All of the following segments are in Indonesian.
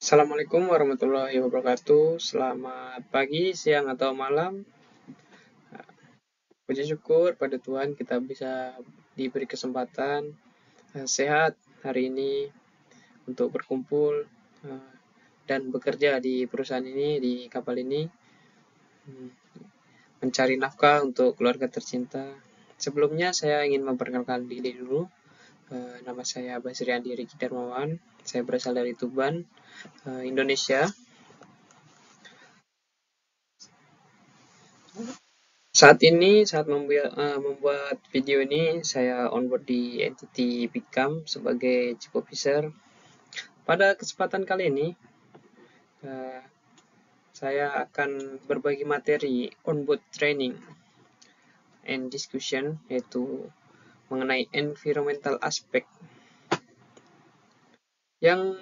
Assalamualaikum warahmatullahi wabarakatuh. Selamat pagi, siang, atau malam. Puji syukur pada Tuhan kita bisa diberi kesempatan sehat hari ini untuk berkumpul dan bekerja di perusahaan ini, di kapal ini, mencari nafkah untuk keluarga tercinta. Sebelumnya saya ingin memperkenalkan diri dulu. Nama saya Basri Andi Riki Darmawan. Saya berasal dari Tuban, Indonesia. Saat membuat video ini, saya onboard di entity Bicam sebagai Chief Officer. Pada kesempatan kali ini, saya akan berbagi materi onboard training and discussion, yaitu mengenai environmental aspect. Yang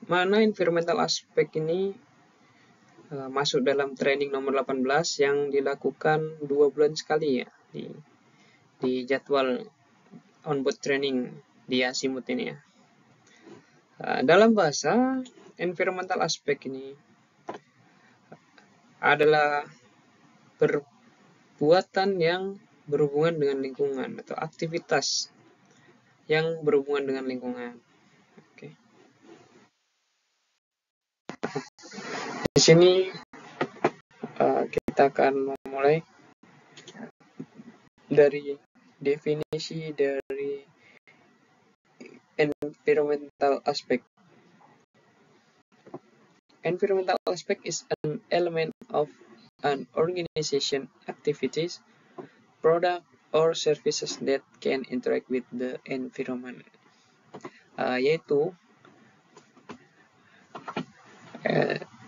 mana environmental aspect ini masuk dalam training nomor 18 yang dilakukan 2 bulan sekali ya di jadwal onboard training di Asimut ini ya. Dalam bahasa, environmental aspect ini adalah perbuatan yang berhubungan dengan lingkungan atau aktivitas yang berhubungan dengan lingkungan. Oke. Di sini kita akan memulai dari definisi dari environmental aspect. Environmental aspect is an element of an organization activities, product, or services that can interact with the environment. Yaitu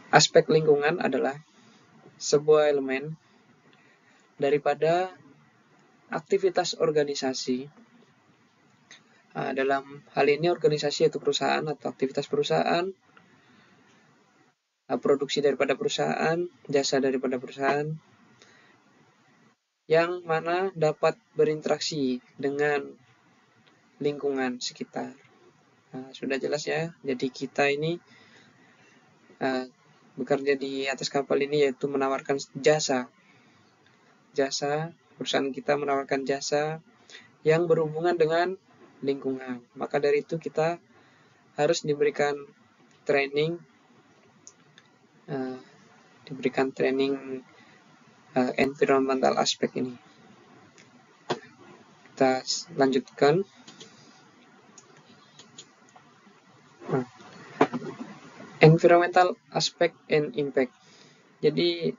aspek lingkungan adalah sebuah elemen daripada aktivitas organisasi. Dalam hal ini organisasi yaitu perusahaan atau aktivitas perusahaan, produksi daripada perusahaan, jasa daripada perusahaan, yang mana dapat berinteraksi dengan lingkungan sekitar. Sudah jelas ya, jadi kita ini bekerja di atas kapal ini yaitu menawarkan jasa, perusahaan kita menawarkan jasa yang berhubungan dengan lingkungan. Maka dari itu kita harus diberikan training environmental aspect ini. Kita lanjutkan. Environmental aspect and impact. Jadi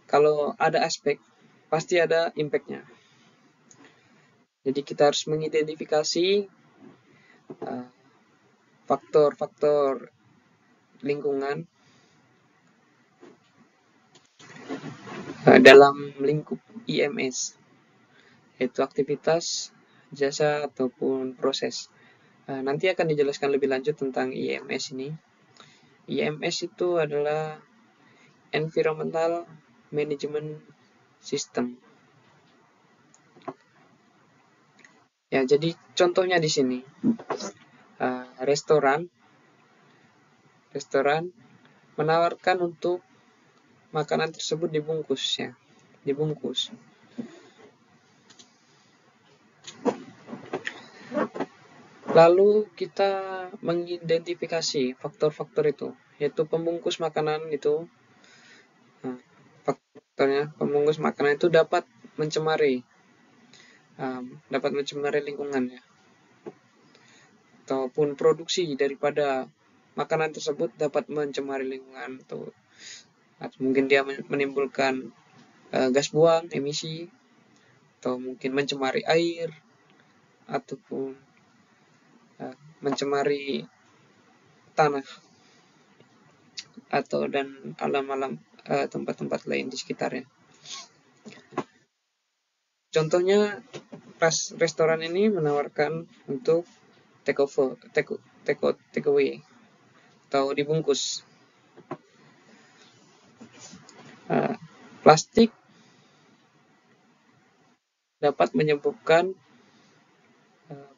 kalau ada aspek, pasti ada impact-nya. Jadi kita harus mengidentifikasi faktor-faktor lingkungan dalam lingkup IMS, yaitu aktivitas, jasa, ataupun proses. Nanti akan dijelaskan lebih lanjut tentang IMS ini. IMS itu adalah Environmental Management System. Ya, jadi contohnya di sini restoran menawarkan untuk makanan tersebut dibungkus. Lalu kita mengidentifikasi faktor-faktor itu, yaitu pembungkus makanan itu. Faktornya, pembungkus makanan itu dapat mencemari lingkungan ya. Ataupun produksi daripada makanan tersebut dapat mencemari lingkungan, atau mungkin dia menimbulkan gas buang, emisi, atau mungkin mencemari air, ataupun mencemari tanah dan alam-alam tempat-tempat lain di sekitarnya. Contohnya restoran ini menawarkan untuk take away atau dibungkus. Plastik dapat menyebabkan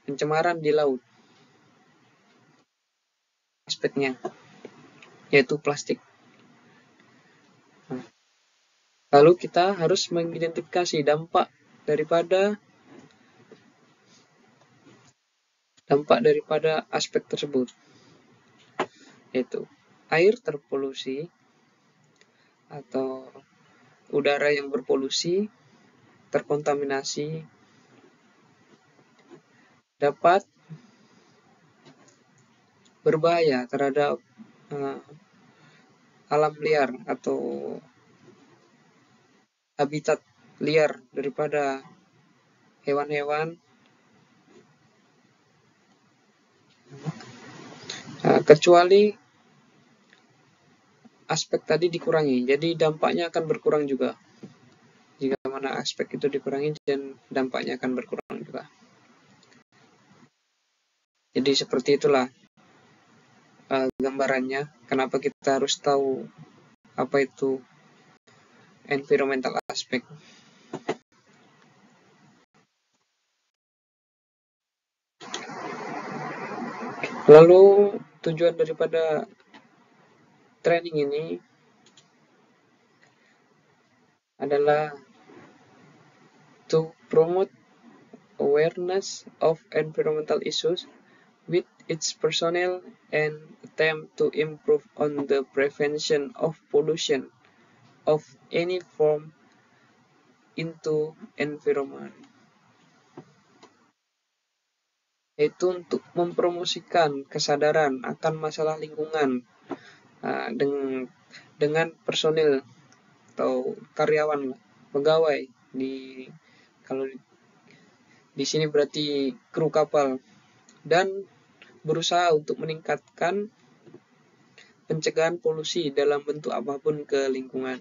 pencemaran di laut. aspeknya, yaitu plastik. Lalu kita harus mengidentifikasi dampak daripada aspek tersebut, yaitu air terpolusi atau udara yang berpolusi, terkontaminasi, dapat berbahaya terhadap alam liar atau habitat liar daripada hewan-hewan, kecuali aspek tadi dikurangi. Jadi dampaknya akan berkurang juga. Jika mana aspek itu dikurangi dan dampaknya akan berkurang juga. Jadi seperti itulah gambarannya. Kenapa kita harus tahu apa itu environmental aspect. Lalu tujuan daripada training ini adalah to promote awareness of environmental issues with its personnel and attempt to improve on the prevention of pollution of any form into environment. Itu untuk mempromosikan kesadaran akan masalah lingkungan dengan personil atau karyawan, pegawai kalau di sini berarti kru kapal, dan berusaha untuk meningkatkan pencegahan polusi dalam bentuk apapun ke lingkungan.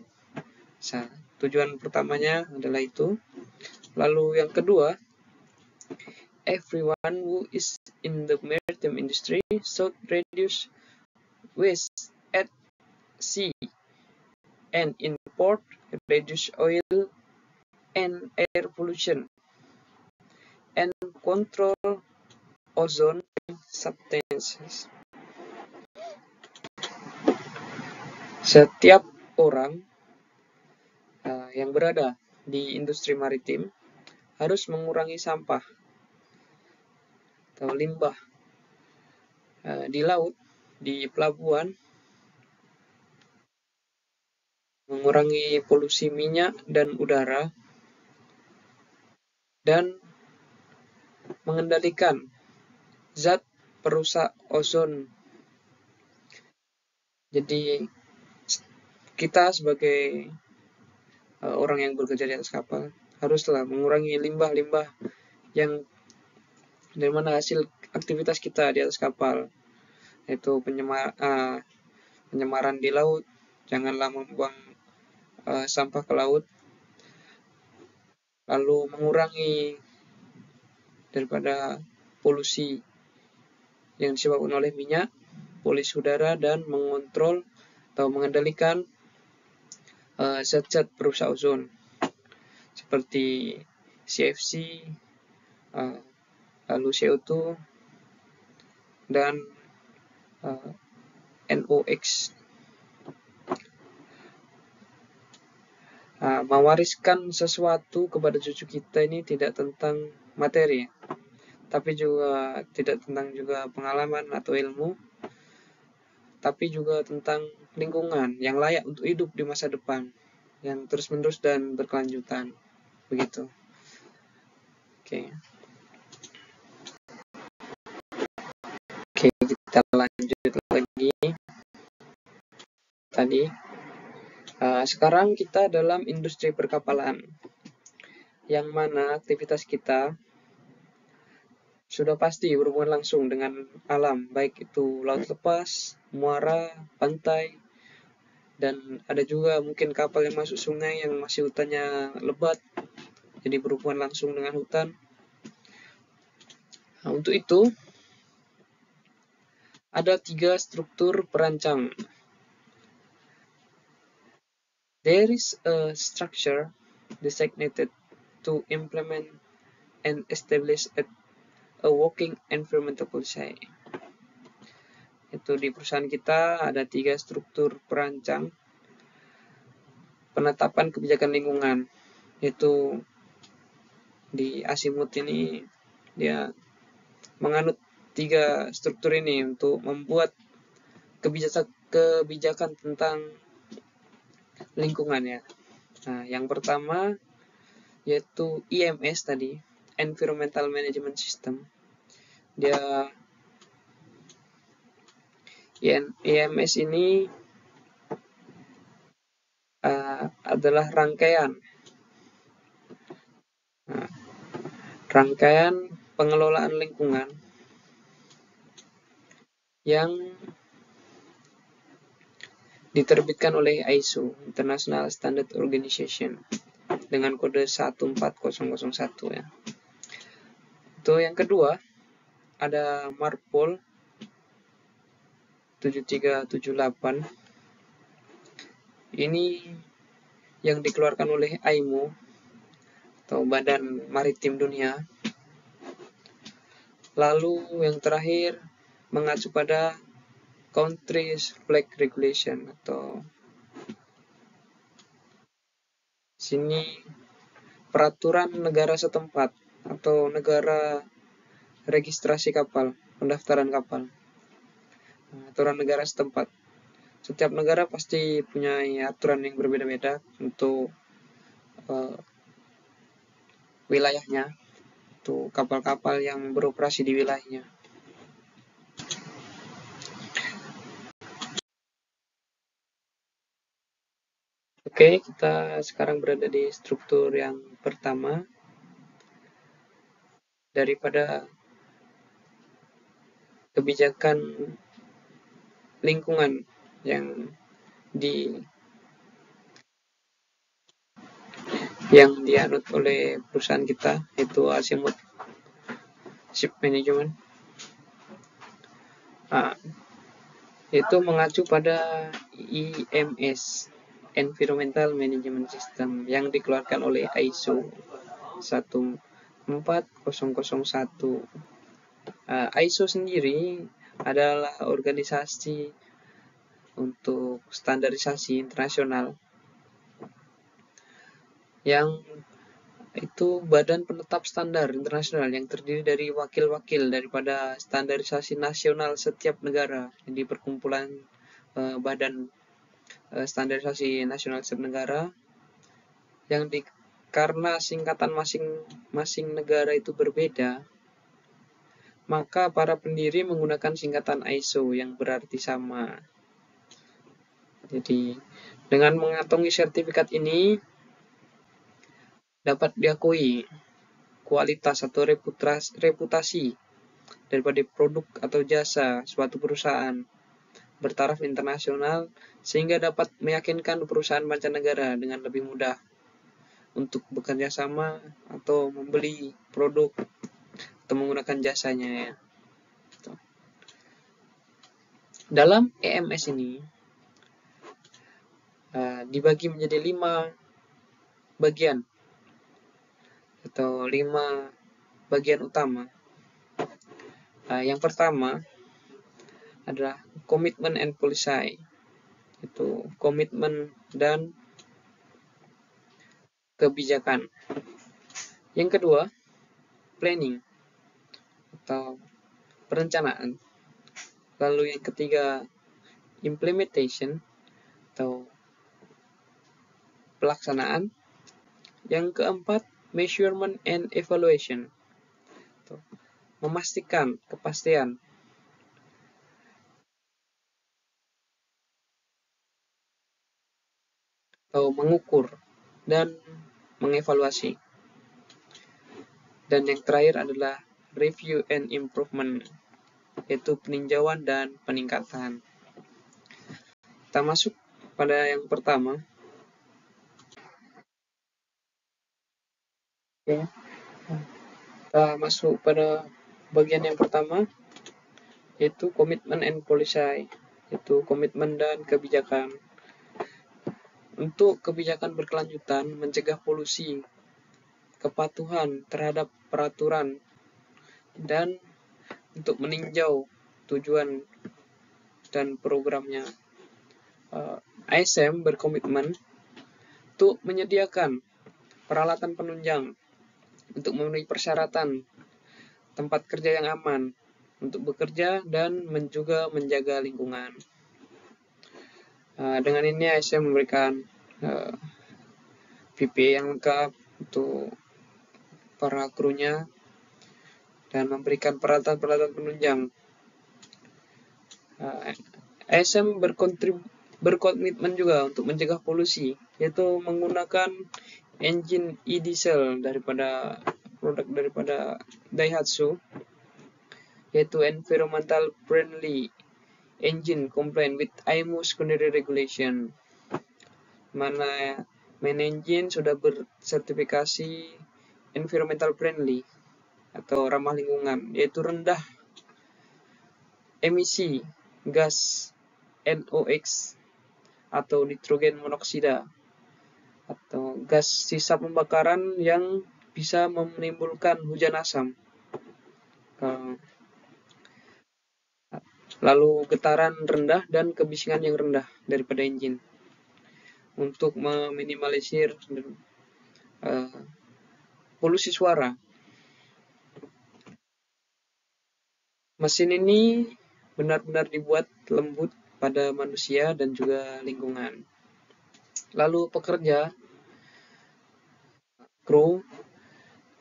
Tujuan pertamanya adalah itu. Lalu yang kedua, everyone who is in the maritime industry should reduce waste at sea and import, reduce oil and air pollution, and control ozone substances. Setiap orang yang berada di industri maritim harus mengurangi sampah atau limbah di laut, di pelabuhan, mengurangi polusi minyak dan udara, dan mengendalikan zat perusak ozon. Jadi kita sebagai orang yang bekerja di atas kapal haruslah mengurangi limbah-limbah yang dari mana hasil aktivitas kita di atas kapal, yaitu penyemaran di laut. Janganlah membuang sampah ke laut. Lalu mengurangi daripada polusi yang disebabkan oleh minyak, polusi udara, dan mengontrol atau mengendalikan zat-zat perusak ozon seperti CFC, lalu CO2, dan NOx. Mewariskan sesuatu kepada cucu kita ini tidak tentang materi, tapi juga tidak tentang juga pengalaman atau ilmu, tapi juga tentang lingkungan yang layak untuk hidup di masa depan, yang terus-menerus dan berkelanjutan. Begitu. Oke, kita lanjut lagi. Tadi sekarang kita dalam industri perkapalan, yang mana aktivitas kita sudah pasti berhubungan langsung dengan alam, baik itu laut lepas, muara, pantai, dan ada juga mungkin kapal yang masuk sungai yang masih hutannya lebat, jadi berhubungan langsung dengan hutan. Untuk itu ada 3 struktur perancang. There is a structure designated to implement and establish a working environmental policy. Itu di perusahaan kita ada 3 struktur perancang penetapan kebijakan lingkungan. Itu di Azimuth ini dia menganut 3 struktur ini untuk membuat kebijakan tentang lingkungan ya. Nah, yang pertama yaitu EMS tadi, Environmental Management System. Dia EMS ini adalah rangkaian pengelolaan lingkungan yang diterbitkan oleh ISO, International Standard Organization, dengan kode 14001 ya. Itu yang kedua ada MARPOL 7378. Ini yang dikeluarkan oleh IMO atau Badan Maritim Dunia. Lalu yang terakhir mengacu pada Countries Flag Regulation atau sini peraturan negara setempat atau negara registrasi kapal, pendaftaran kapal. Aturan negara setempat. Setiap negara pasti punya aturan yang berbeda-beda untuk wilayahnya, untuk kapal-kapal yang beroperasi di wilayahnya. Oke, kita sekarang berada di struktur yang pertama. Daripada kebijakan lingkungan yang dianut oleh perusahaan kita, yaitu Azimuth Ship Management. Itu mengacu pada EMS, Environmental Management System, yang dikeluarkan oleh ISO 14001. ISO sendiri adalah organisasi untuk standarisasi internasional yang itu badan penetap standar internasional yang terdiri dari wakil-wakil daripada standarisasi nasional setiap negara. Jadi perkumpulan badan standarisasi nasional setiap negara yang karena singkatan masing-masing negara itu berbeda, maka para pendiri menggunakan singkatan ISO yang berarti sama. Jadi dengan mengantongi sertifikat ini dapat diakui kualitas atau reputasi daripada produk atau jasa suatu perusahaan bertaraf internasional, sehingga dapat meyakinkan perusahaan mancanegara dengan lebih mudah untuk bekerja sama atau membeli produk atau menggunakan jasanya ya. Dalam EMS ini dibagi menjadi 5 bagian atau 5 bagian utama. Yang pertama adalah komitmen and policy, itu komitmen dan kebijakan. Yang kedua, planning atau perencanaan. Lalu yang ketiga, implementation atau pelaksanaan. Yang keempat, measurement and evaluation, memastikan kepastian. Atau mengukur dan mengevaluasi. Dan yang terakhir adalah review and improvement, yaitu peninjauan dan peningkatan. Kita masuk pada yang pertama. Oke. Kita masuk pada bagian yang pertama, yaitu komitmen and policy, yaitu komitmen dan kebijakan. Untuk kebijakan berkelanjutan mencegah polusi, kepatuhan terhadap peraturan, dan untuk meninjau tujuan dan programnya. ASM berkomitmen untuk menyediakan peralatan penunjang untuk memenuhi persyaratan tempat kerja yang aman untuk bekerja dan juga menjaga lingkungan. Dengan ini ASM memberikan PPE yang lengkap untuk para krunya dan memberikan peralatan-peralatan penunjang. ASM berkomitmen juga untuk mencegah polusi, yaitu menggunakan engine e-diesel daripada produk daripada Daihatsu, yaitu environmental friendly engine compliant with IMO secondary regulation, mana main engine sudah bersertifikasi environmental friendly atau ramah lingkungan, yaitu rendah emisi gas NOx atau nitrogen monoksida atau gas sisa pembakaran yang bisa menimbulkan hujan asam. Lalu getaran rendah dan kebisingan yang rendah daripada engine untuk meminimalisir polusi suara. Mesin ini benar-benar dibuat lembut pada manusia dan juga lingkungan. Lalu pekerja, kru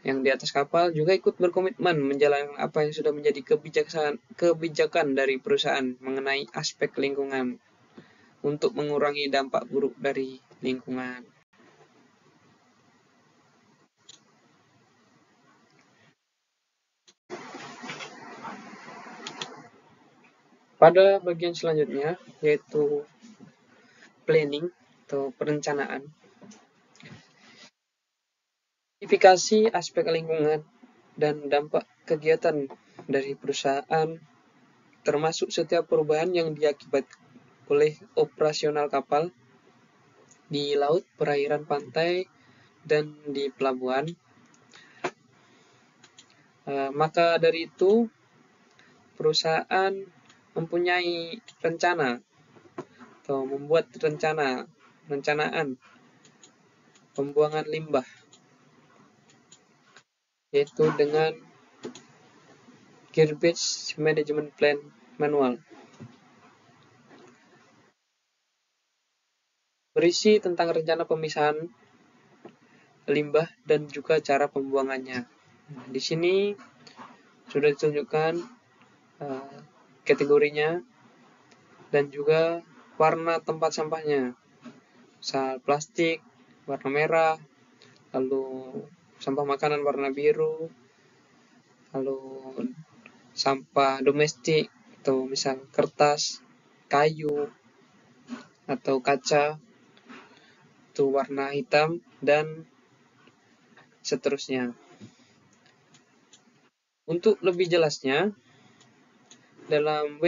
yang di atas kapal juga ikut berkomitmen menjalankan apa yang sudah menjadi kebijakan dari perusahaan mengenai aspek lingkungan untuk mengurangi dampak buruk dari lingkungan. Pada bagian selanjutnya, yaitu planning atau perencanaan. Identifikasi aspek lingkungan dan dampak kegiatan dari perusahaan, termasuk setiap perubahan yang diakibatkan oleh operasional kapal di laut, perairan pantai, dan di pelabuhan. Maka dari itu, perusahaan mempunyai rencana atau membuat rencanaan pembuangan limbah, yaitu dengan Garbage Management Plan Manual. Berisi tentang rencana pemisahan limbah dan juga cara pembuangannya. Di sini sudah ditunjukkan kategorinya dan juga warna tempat sampahnya. Misal plastik warna merah, lalu sampah makanan warna biru, lalu sampah domestik atau misal kertas, kayu, atau kaca itu warna hitam, dan seterusnya. Untuk lebih jelasnya, dalam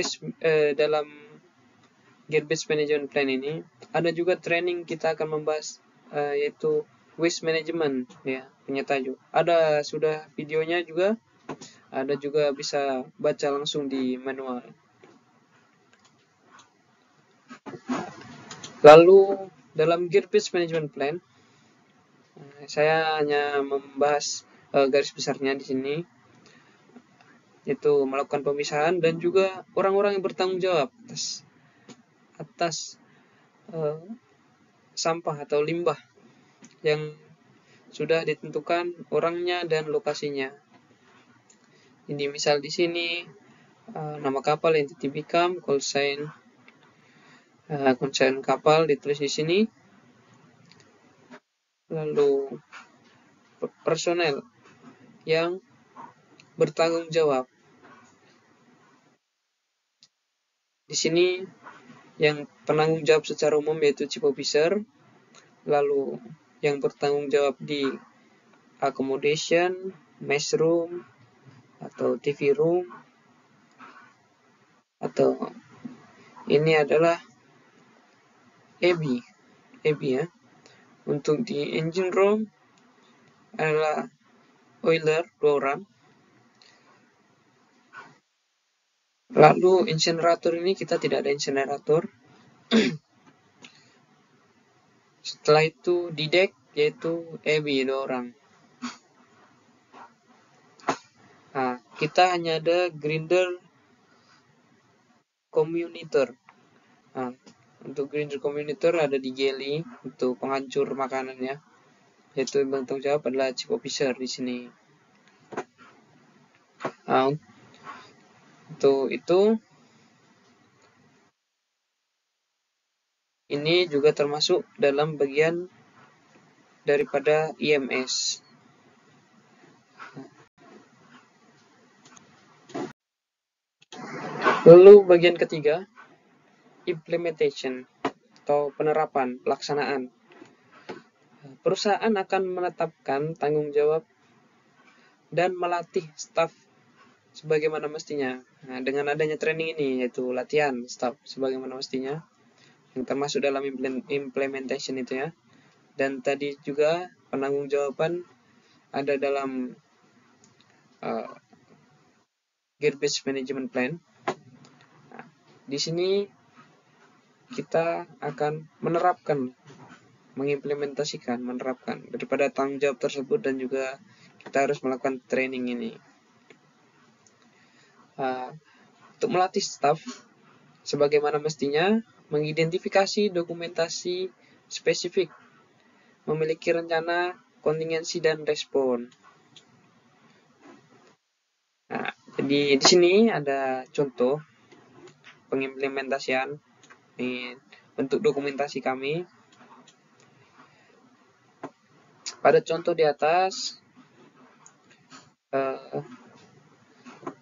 Garbage Management Plan ini ada juga training kita akan membahas yaitu waste management, ya, punya tajuk. Ada sudah videonya juga, ada juga bisa baca langsung di manual. Lalu dalam Garbage Management Plan, saya hanya membahas garis besarnya di sini, yaitu melakukan pemisahan dan juga orang-orang yang bertanggung jawab atas sampah atau limbah yang sudah ditentukan orangnya dan lokasinya. Ini misal di sini nama kapal, entity become, call sign, konsen kapal ditulis di sini. Lalu personel yang bertanggung jawab. Di sini yang penanggung jawab secara umum yaitu chief officer, lalu yang bertanggung jawab di accommodation, mess room, atau TV room, atau ini adalah AB ya. Untuk di engine room adalah oiler 2 orang, Lalu insinerator ini kita tidak ada insinerator. Setelah itu di deck yaitu Abby 2 orang. Nah, kita hanya ada grinder communitor. Nah, untuk grinder communitor ada di Jelly untuk penghancur makanan ya. Yaitu yang bertanggung jawab adalah chief officer di sini. Nah, untuk itu ini juga termasuk dalam bagian daripada IMS. Lalu bagian ketiga, implementation atau penerapan, pelaksanaan. Perusahaan akan menetapkan tanggung jawab dan melatih staf sebagaimana mestinya. Nah, dengan adanya training ini, yaitu latihan staf sebagaimana mestinya, yang termasuk dalam implementation itu ya. Dan tadi juga penanggung-jawaban ada dalam garbage management plan. Nah, di sini kita akan menerapkan daripada tanggung jawab tersebut, dan juga kita harus melakukan training ini. Untuk melatih staf sebagaimana mestinya, mengidentifikasi dokumentasi spesifik, memiliki rencana kontingensi dan respon. Nah, jadi di sini ada contoh pengimplementasian di bentuk dokumentasi kami. Pada contoh di atas,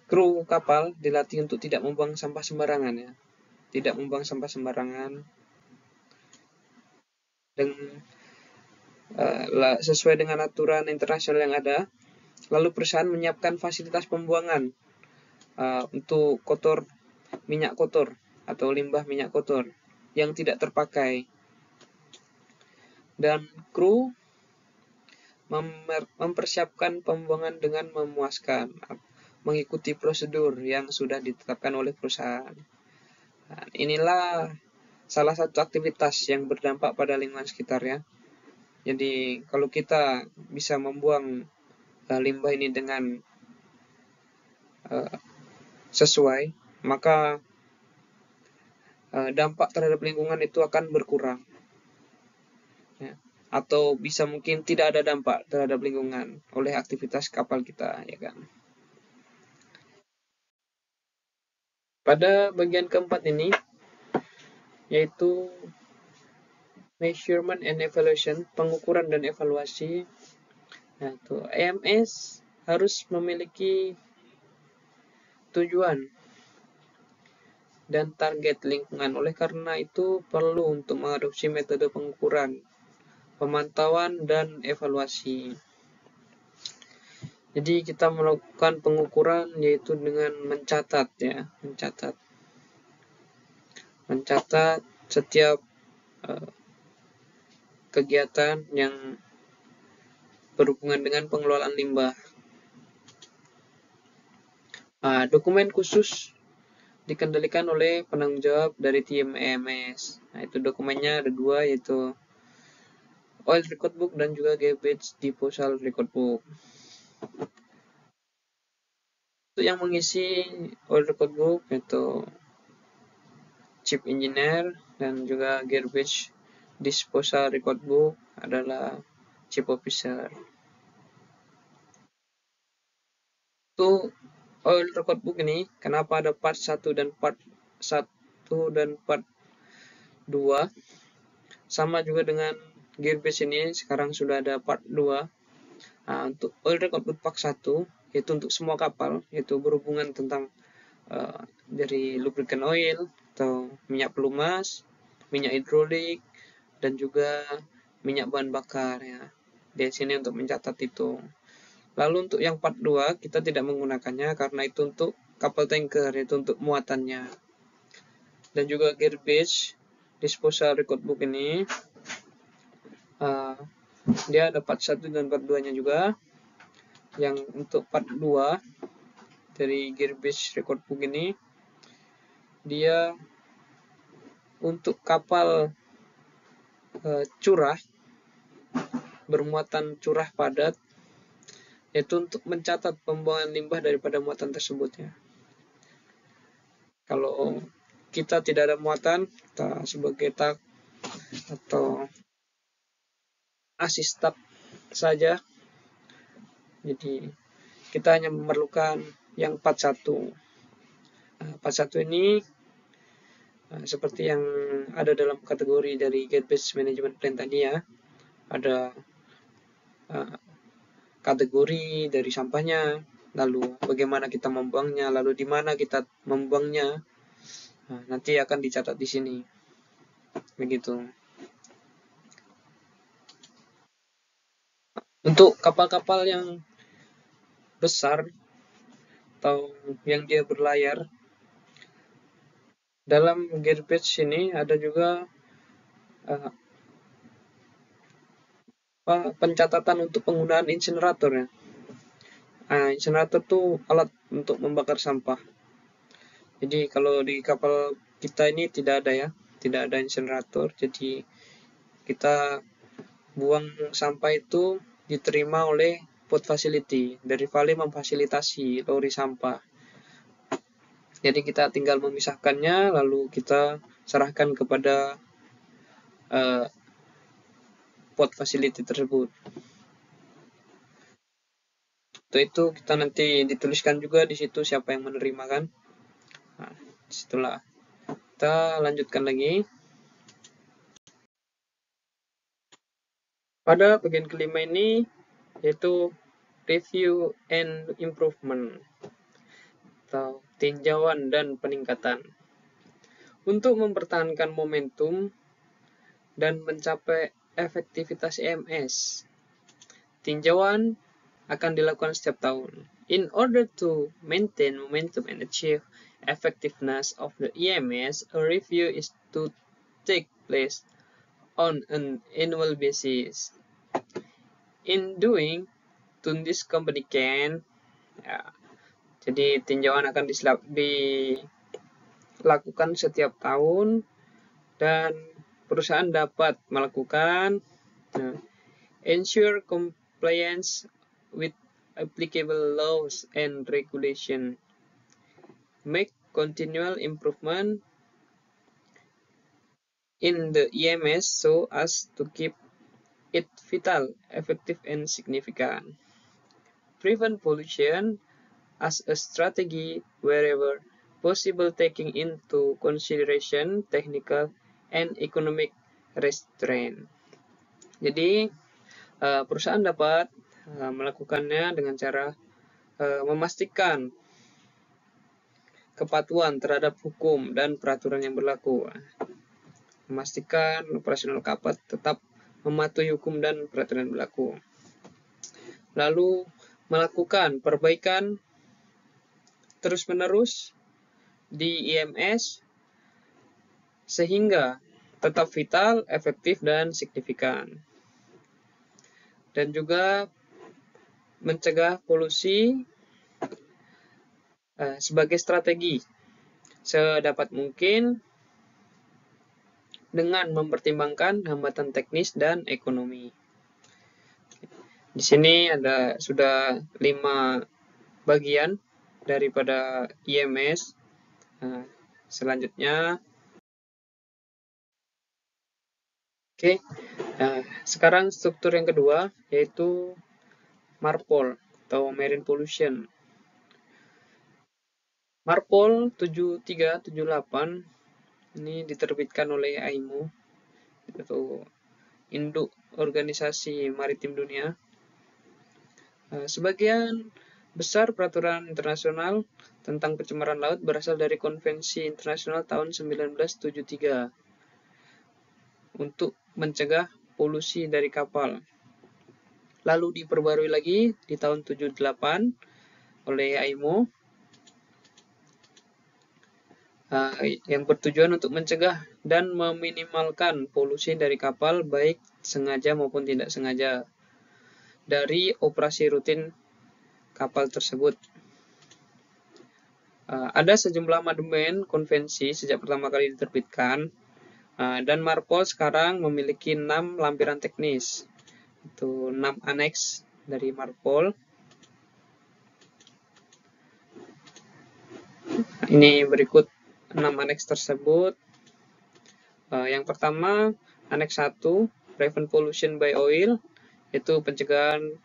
kru kapal dilatih untuk tidak membuang sampah sembarangan ya. Tidak membuang sampah sembarangan. Dan sesuai dengan aturan internasional yang ada. Lalu perusahaan menyiapkan fasilitas pembuangan untuk minyak kotor atau limbah minyak kotor yang tidak terpakai. Dan kru mempersiapkan pembuangan dengan memuaskan, mengikuti prosedur yang sudah ditetapkan oleh perusahaan. Nah, inilah salah satu aktivitas yang berdampak pada lingkungan sekitar ya. Jadi kalau kita bisa membuang limbah ini dengan sesuai, maka dampak terhadap lingkungan itu akan berkurang ya. Atau bisa mungkin tidak ada dampak terhadap lingkungan oleh aktivitas kapal kita ya kan. Pada bagian keempat ini yaitu measurement and evaluation, pengukuran dan evaluasi. Nah, itu EMS harus memiliki tujuan dan target lingkungan. Oleh karena itu perlu untuk mengadopsi metode pengukuran, pemantauan dan evaluasi. Jadi kita melakukan pengukuran yaitu dengan mencatat ya, mencatat setiap kegiatan yang berhubungan dengan pengelolaan limbah. Dokumen khusus dikendalikan oleh penanggung jawab dari tim EMS. Nah, itu dokumennya ada 2, yaitu Oil Record Book dan juga Garbage Disposal Record Book. Untuk yang mengisi Oil Record Book yaitu Chief Engineer, dan juga Garbage Disposal Record Book adalah Chief Officer. Untuk Oil Record Book ini, kenapa ada part 1 dan part 2? Sama juga dengan Gearbage ini, sekarang sudah ada part 2. Untuk Oil Record Book part 1, yaitu untuk semua kapal, yaitu berhubungan tentang dari lubricant oil atau minyak pelumas, minyak hidrolik, dan juga minyak bahan bakar ya. Di sini untuk mencatat itu. Lalu untuk yang part 2 kita tidak menggunakannya karena itu untuk kapal tanker, yaitu untuk muatannya. Dan juga Garbage Disposal Record Book ini dia ada part 1 dan part 2 nya juga. Yang untuk part 2 dari Garbage Record Book ini dia untuk kapal curah bermuatan curah padat, yaitu untuk mencatat pembuangan limbah daripada muatan tersebut ya. Kalau kita tidak ada muatan, kita sebagai tak atau asistak saja, jadi kita hanya memerlukan yang 41. 41 ini seperti yang ada dalam kategori dari Gate-Based Management Plan tadi ya, ada kategori dari sampahnya, lalu bagaimana kita membuangnya, lalu di mana kita membuangnya. Nanti akan dicatat di sini. Begitu. Untuk kapal-kapal yang besar atau yang dia berlayar, dalam Gate-Based ini ada juga pencatatan untuk penggunaan insinerator ya. Insinerator itu alat untuk membakar sampah. Jadi kalau di kapal kita ini tidak ada ya, tidak ada insinerator. Jadi kita buang sampah itu diterima oleh port facility. Dari Vale memfasilitasi lori sampah. Jadi kita tinggal memisahkannya, lalu kita serahkan kepada port facility tersebut. Untuk itu kita nanti dituliskan juga di situ siapa yang menerima kan. Setelah kita lanjutkan lagi. Pada bagian kelima ini yaitu review and improvement atau tinjauan dan peningkatan. Untuk mempertahankan momentum dan mencapai efektivitas EMS, tinjauan akan dilakukan setiap tahun. In order to maintain momentum and achieve effectiveness of the EMS, a review is to take place on an annual basis. In doing, this company can, jadi tinjauan akan dilakukan setiap tahun dan perusahaan dapat melakukan ensure compliance with applicable laws and regulation, make continual improvement in the EMS so as to keep it vital, effective, and significant, prevent pollution as a strategy wherever possible, taking into consideration technical and economic restraint. Jadi perusahaan dapat melakukannya dengan cara memastikan kepatuhan terhadap hukum dan peraturan yang berlaku. Memastikan operasional kapal tetap mematuhi hukum dan peraturan yang berlaku. Lalu melakukan perbaikan terus-menerus di EMS sehingga tetap vital, efektif, dan signifikan. Dan juga mencegah polusi sebagai strategi sedapat mungkin dengan mempertimbangkan hambatan teknis dan ekonomi. Di sini ada sudah 5 bagian daripada EMS. Selanjutnya, sekarang struktur yang kedua yaitu MARPOL atau Marine Pollution. MARPOL 7378 ini diterbitkan oleh AIMO, atau Induk Organisasi Maritim Dunia. Sebagian besar peraturan internasional tentang pencemaran laut berasal dari Konvensi Internasional tahun 1973 untuk mencegah polusi dari kapal. Lalu diperbarui lagi di tahun 78 oleh AIMO yang bertujuan untuk mencegah dan meminimalkan polusi dari kapal baik sengaja maupun tidak sengaja dari operasi rutin kapal tersebut. Ada sejumlah amandemen konvensi sejak pertama kali diterbitkan, dan MARPOL sekarang memiliki 6 lampiran teknis. Itu 6 aneks dari MARPOL. Ini berikut 6 aneks tersebut. Yang pertama, aneks 1, Prevent Pollution by Oil, yaitu pencegahan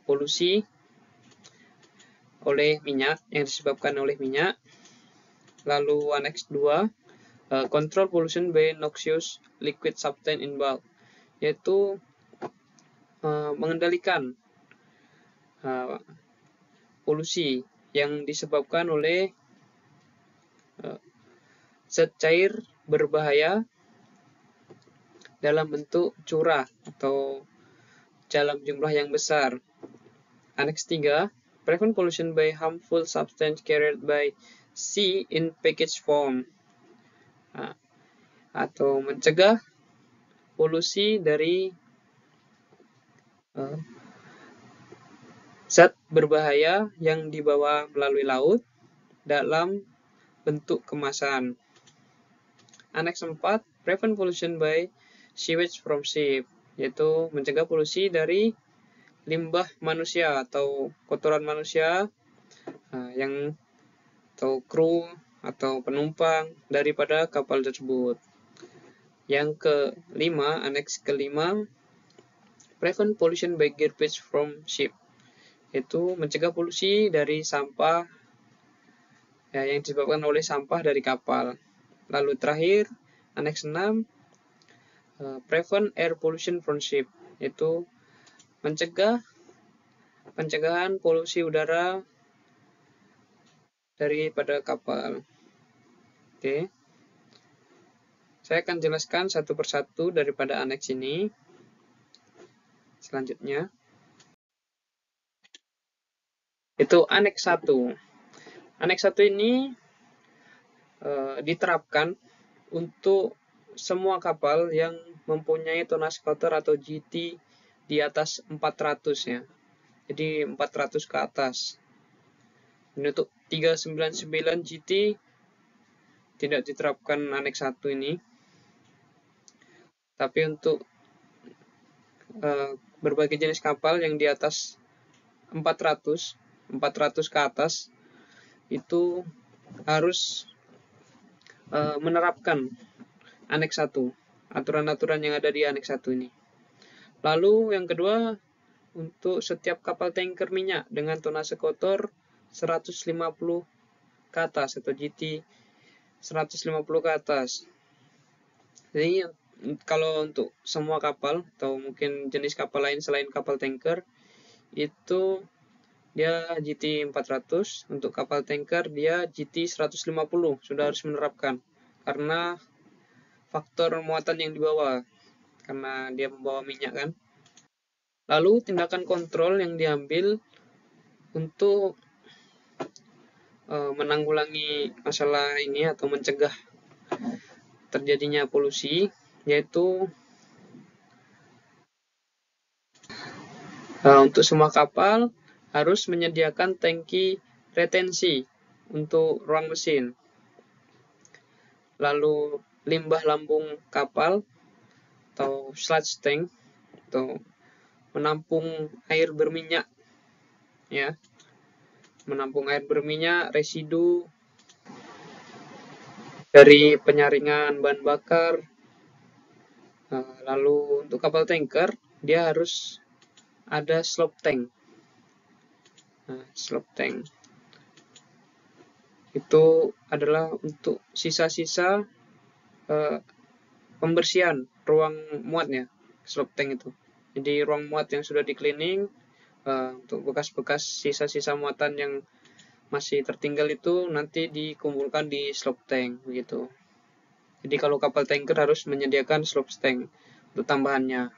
polusi oleh minyak yang disebabkan oleh minyak. Lalu aneks 2, Control Pollution by Noxious Liquid Substance in Bulk, yaitu mengendalikan polusi yang disebabkan oleh zat cair berbahaya dalam bentuk curah atau dalam jumlah yang besar. Aneks 3, Prevent Pollution by Harmful Substance Carried by Sea in Package Form, atau mencegah polusi dari zat berbahaya yang dibawa melalui laut dalam bentuk kemasan. Aneks 4, Prevent Pollution by Sewage from Ship, yaitu mencegah polusi dari limbah manusia atau kotoran manusia atau kru atau penumpang daripada kapal tersebut. Yang kelima, aneks kelima, Prevent Pollution by Garbage from Ship, yaitu mencegah polusi dari sampah yang disebabkan oleh sampah dari kapal. Lalu terakhir, aneks 6, Prevent Air Pollution from Ship, yaitu pencegahan polusi udara daripada kapal. Oke. Saya akan jelaskan satu persatu daripada aneks ini. Selanjutnya, itu aneks 1. Aneks 1 ini diterapkan untuk semua kapal yang mempunyai tonnage kotor atau GT di atas 400 ya. Jadi 400 ke atas. Ini untuk 399 GT tidak diterapkan aneks 1 ini. Tapi untuk berbagai jenis kapal yang di atas 400 ke atas itu harus menerapkan aneks 1, aturan-aturan yang ada di aneks 1 ini. Lalu yang kedua, untuk setiap kapal tanker minyak dengan tonase kotor 150 ke atas atau GT 150 ke atas. Jadi kalau untuk semua kapal atau mungkin jenis kapal lain selain kapal tanker itu dia GT 400, untuk kapal tanker dia GT 150 sudah harus menerapkan karena faktor muatan yang dibawa karena dia membawa minyak kan. Lalu tindakan kontrol yang diambil untuk menanggulangi masalah ini atau mencegah terjadinya polusi, yaitu untuk semua kapal harus menyediakan tangki retensi untuk ruang mesin. Lalu limbah lambung kapal atau sludge tank atau menampung air berminyak ya. Menampung air berminyak residu dari penyaringan bahan bakar. Lalu untuk kapal tanker dia harus ada slop tank. Slop tank itu adalah untuk sisa-sisa pembersihan ruang muatnya, slop tank itu. Jadi ruang muat yang sudah di cleaning, untuk bekas-bekas sisa-sisa muatan yang masih tertinggal itu nanti dikumpulkan di slop tank begitu. Jadi kalau kapal tanker harus menyediakan slop tank untuk tambahannya.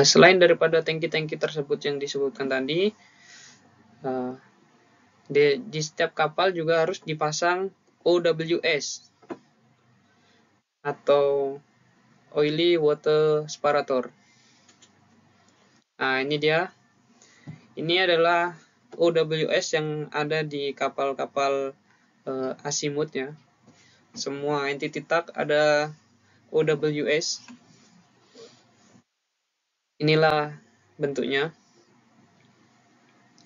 Selain daripada tangki-tangki tersebut yang disebutkan tadi, di setiap kapal juga harus dipasang OWS atau Oily Water Separator. Ini dia. Ini adalah OWS yang ada di kapal-kapal asimut ya. Semua entity tag ada OWS. Inilah bentuknya.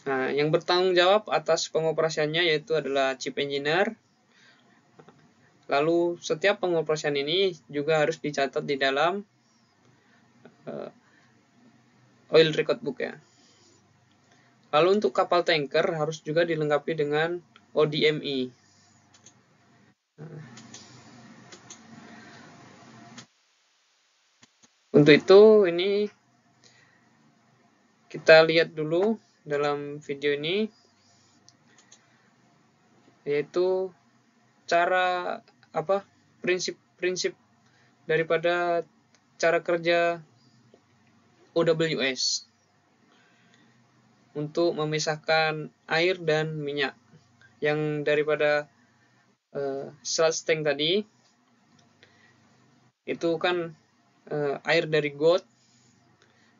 Nah, yang bertanggung jawab atas pengoperasiannya yaitu adalah chief engineer. Lalu setiap pengoperasian ini juga harus dicatat di dalam oil record book ya. Lalu untuk kapal tanker harus juga dilengkapi dengan ODME. Untuk itu ini kita lihat dulu dalam video ini, yaitu cara prinsip daripada cara kerja OWS untuk memisahkan air dan minyak. Yang daripada sludge tank tadi itu kan air dari got,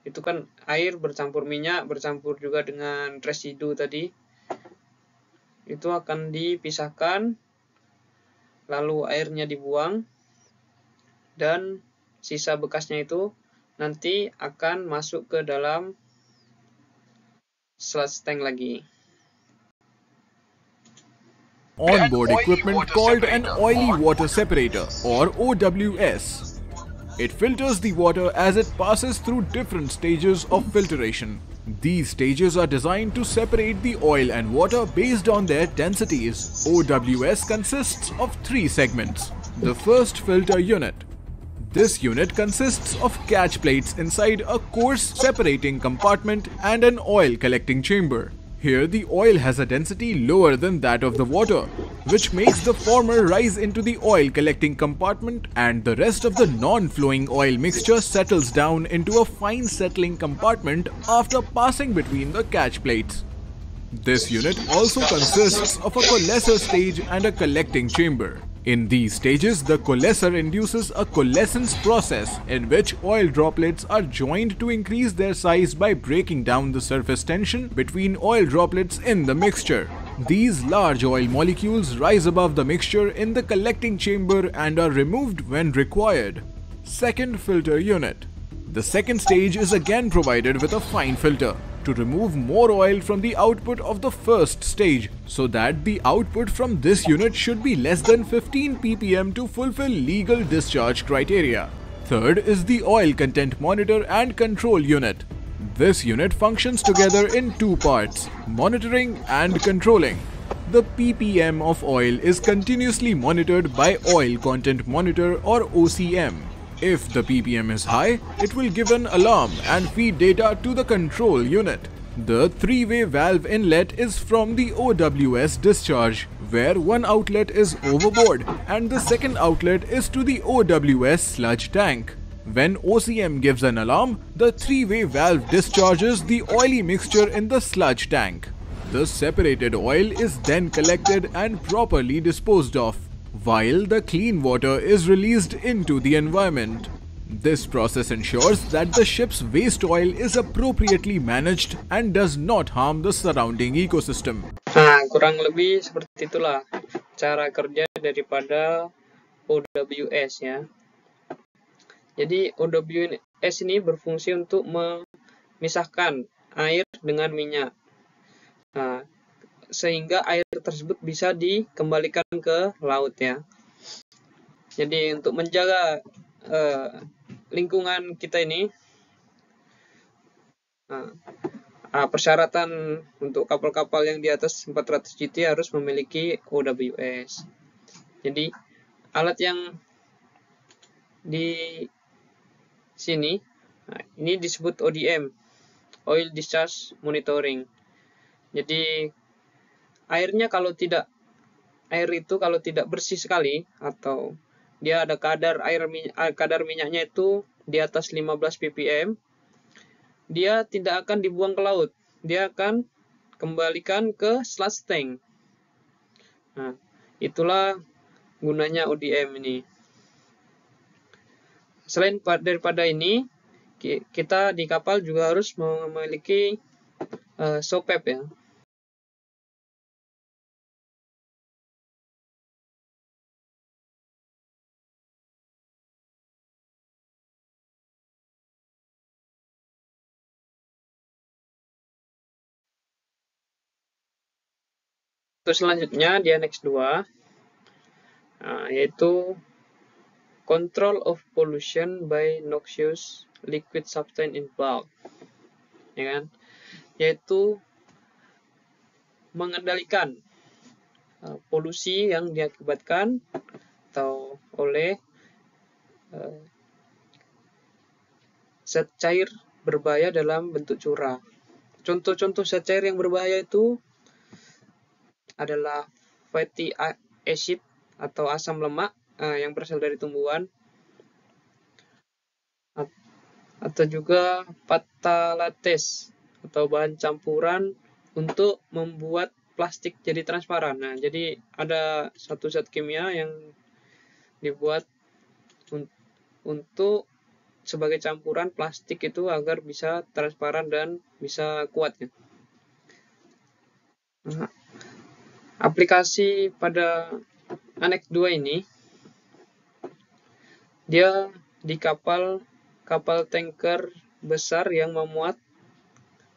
itu kan air bercampur minyak, bercampur juga dengan residu tadi, itu akan dipisahkan, lalu airnya dibuang, dan sisa bekasnya itu nanti akan masuk ke dalam sludge tank lagi. Onboard equipment called an oily water separator or OWS. It filters the water as it passes through different stages of filtration. These stages are designed to separate the oil and water based on their densities. OWS consists of 3 segments. The first, filter unit. This unit consists of catch plates inside a coarse separating compartment and an oil collecting chamber. Here the oil has a density lower than that of the water, which makes the former rise into the oil collecting compartment, and the rest of the non-flowing oil mixture settles down into a fine settling compartment after passing between the catch plates. This unit also consists of a coalescer stage and a collecting chamber. In these stages, the coalescer induces a coalescence process in which oil droplets are joined to increase their size by breaking down the surface tension between oil droplets in the mixture. These large oil molecules rise above the mixture in the collecting chamber and are removed when required. Second, filter unit. The second stage is again provided with a fine filter to remove more oil from the output of the first stage, so that the output from this unit should be less than 15 ppm to fulfill legal discharge criteria. Third is the oil content monitor and control unit. This unit functions together in 2 parts, monitoring and controlling. The ppm of oil is continuously monitored by Oil Content Monitor or OCM. If the ppm is high, it will give an alarm and feed data to the control unit. The 3-way valve inlet is from the OWS discharge, where one outlet is overboard and the second outlet is to the OWS sludge tank. When OCM gives an alarm, the 3-way valve discharges the oily mixture in the sludge tank. The separated oil is then collected and properly disposed of, while the clean water is released into the environment. This process ensures that the ship's waste oil is appropriately managed and does not harm the surrounding ecosystem. Nah, kurang lebih seperti itulah cara kerja daripada OWS ya. Jadi OWS ini berfungsi untuk memisahkan air dengan minyak. Nah, sehingga air tersebut bisa dikembalikan ke laut ya. Jadi untuk menjaga lingkungan kita ini, persyaratan untuk kapal-kapal yang di atas 400 GT harus memiliki OWS. Jadi alat yang di sini, ini disebut ODM, Oil Discharge Monitoring. Jadi air itu kalau tidak bersih sekali, atau dia ada kadar minyaknya itu di atas 15 ppm, dia tidak akan dibuang ke laut, dia akan kembalikan ke sludge tank. Nah, itulah gunanya ODM ini. Selain daripada ini, kita di kapal juga harus memiliki SOPEP ya. Untuk selanjutnya di Annex 2, yaitu Control of Pollution by Noxious Liquid Substance in Bulk, ya kan? Yaitu mengendalikan polusi yang diakibatkan atau oleh zat cair berbahaya dalam bentuk curah. Contoh-contoh zat cair yang berbahaya itu adalah fatty acid atau asam lemak yang berasal dari tumbuhan, atau juga phtalates atau bahan campuran untuk membuat plastik jadi transparan. Nah, jadi ada satu zat kimia yang dibuat untuk sebagai campuran plastik itu agar bisa transparan dan bisa kuat ya. Nah, aplikasi pada Annex 2 ini dia di kapal tanker besar yang memuat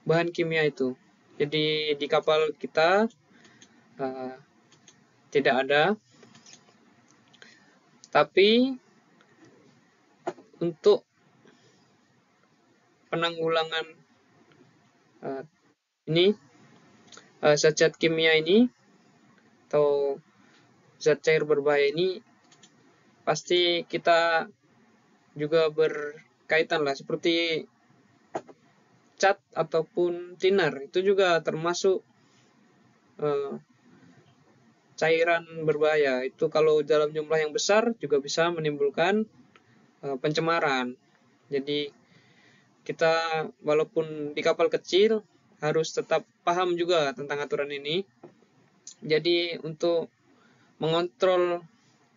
bahan kimia itu. Jadi di kapal kita tidak ada, tapi untuk penanggulangan zat-zat kimia ini atau zat cair berbahaya ini pasti kita juga berkaitan lah, seperti cat ataupun thinner itu juga termasuk cairan berbahaya. Itu kalau dalam jumlah yang besar juga bisa menimbulkan pencemaran. Jadi kita walaupun di kapal kecil harus tetap paham juga tentang aturan ini. Jadi untuk mengontrol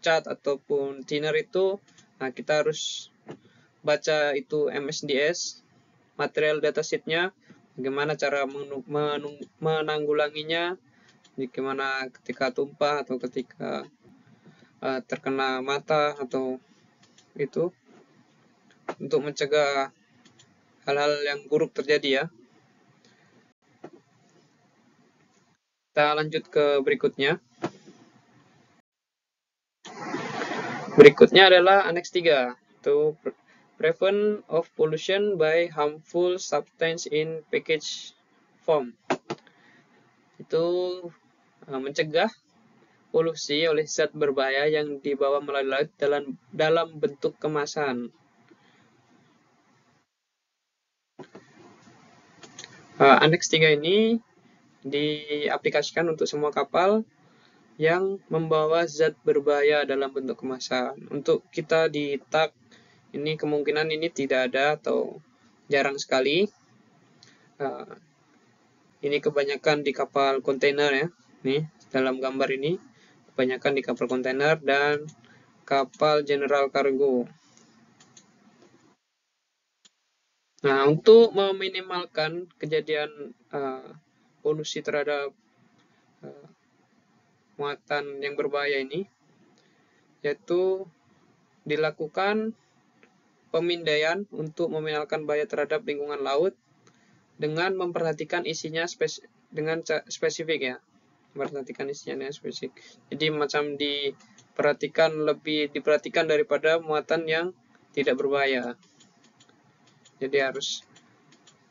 cat ataupun thinner itu, kita harus baca itu MSDS, material datasheet-nya, bagaimana cara menanggulanginya, bagaimana ketika tumpah atau ketika terkena mata atau itu, untuk mencegah hal-hal yang buruk terjadi ya. Kita lanjut ke berikutnya. Berikutnya adalah Annex 3, itu Prevent of Pollution by Harmful Substance in Package Form. Itu mencegah polusi oleh zat berbahaya yang dibawa melalui laut dalam bentuk kemasan. Annex 3 ini diaplikasikan untuk semua kapal yang membawa zat berbahaya dalam bentuk kemasan. Untuk kita di TAK ini kemungkinan ini tidak ada atau jarang sekali. Ini kebanyakan di kapal kontainer ya. Nih dalam gambar ini kebanyakan di kapal kontainer dan kapal general cargo. Nah, untuk meminimalkan kejadian polusi terhadap muatan yang berbahaya ini, yaitu dilakukan pemindaian untuk meminimalkan bahaya terhadap lingkungan laut dengan memperhatikan isinya dengan spesifik ya. Memperhatikan isinya dengan spesifik. Jadi macam diperhatikan daripada muatan yang tidak berbahaya. Jadi harus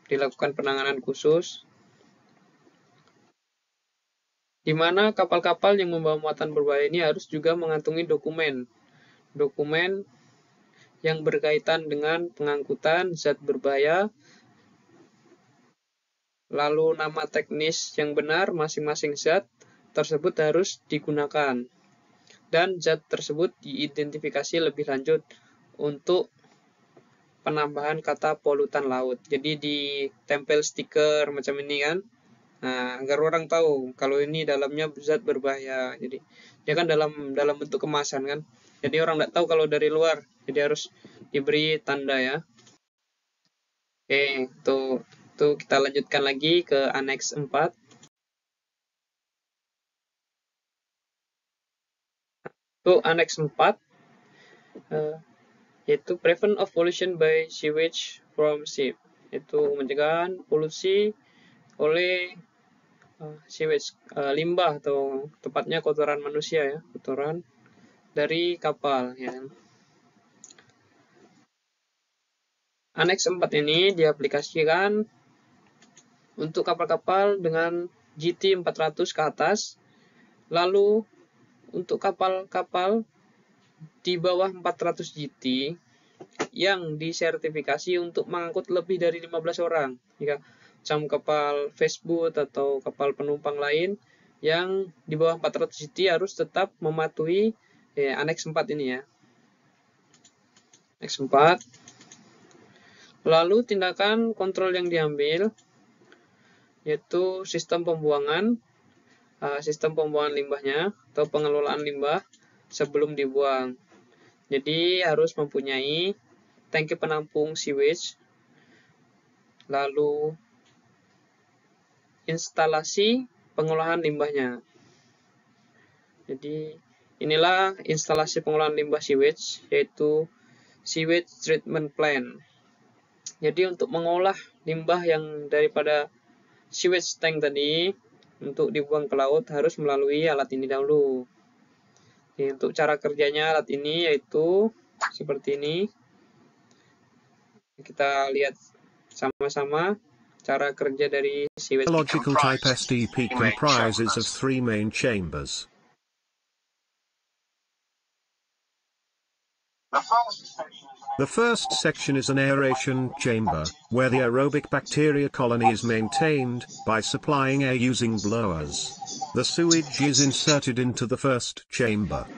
dilakukan penanganan khusus, di mana kapal-kapal yang membawa muatan berbahaya ini harus juga mengantungi dokumen yang berkaitan dengan pengangkutan zat berbahaya, lalu nama teknis yang benar masing-masing zat tersebut harus digunakan, dan zat tersebut diidentifikasi lebih lanjut untuk penambahan kata polutan laut. Jadi ditempel stiker macam ini kan, agar orang tahu kalau ini dalamnya zat berbahaya. Jadi dia kan dalam bentuk kemasan kan, jadi orang tidak tahu kalau dari luar, jadi harus diberi tanda ya. Oke, tuh kita lanjutkan lagi ke Annex 4. Tuh Annex 4 yaitu Prevent of Pollution by Sewage from Ship, itu mencegah polusi oleh sewage, limbah atau tepatnya kotoran manusia ya, kotoran dari kapal ya. Aneks 4 ini diaplikasikan untuk kapal-kapal dengan GT 400 ke atas, lalu untuk kapal-kapal di bawah 400 GT yang disertifikasi untuk mengangkut lebih dari 15 orang. Jika macam kapal fastboat atau kapal penumpang lain yang di bawah 400 GT harus tetap mematuhi aneks 4 ini ya. Aneks 4. Lalu tindakan kontrol yang diambil yaitu sistem pembuangan limbahnya atau pengelolaan limbah sebelum dibuang. Jadi harus mempunyai tangki penampung sewage, lalu instalasi pengolahan limbahnya. Jadi inilah instalasi pengolahan limbah sewage, yaitu sewage treatment plant. Jadi untuk mengolah limbah yang daripada sewage tank tadi untuk dibuang ke laut harus melalui alat ini dahulu. Jadi, untuk cara kerjanya alat ini yaitu seperti ini. Kita lihat sama-sama cara kerja dari sewage. Logical type SDP comprises of 3 main chambers. The first section is an aeration chamber, where the aerobic bacteria colony is maintained by supplying air using blowers. The sewage is inserted into the first chamber.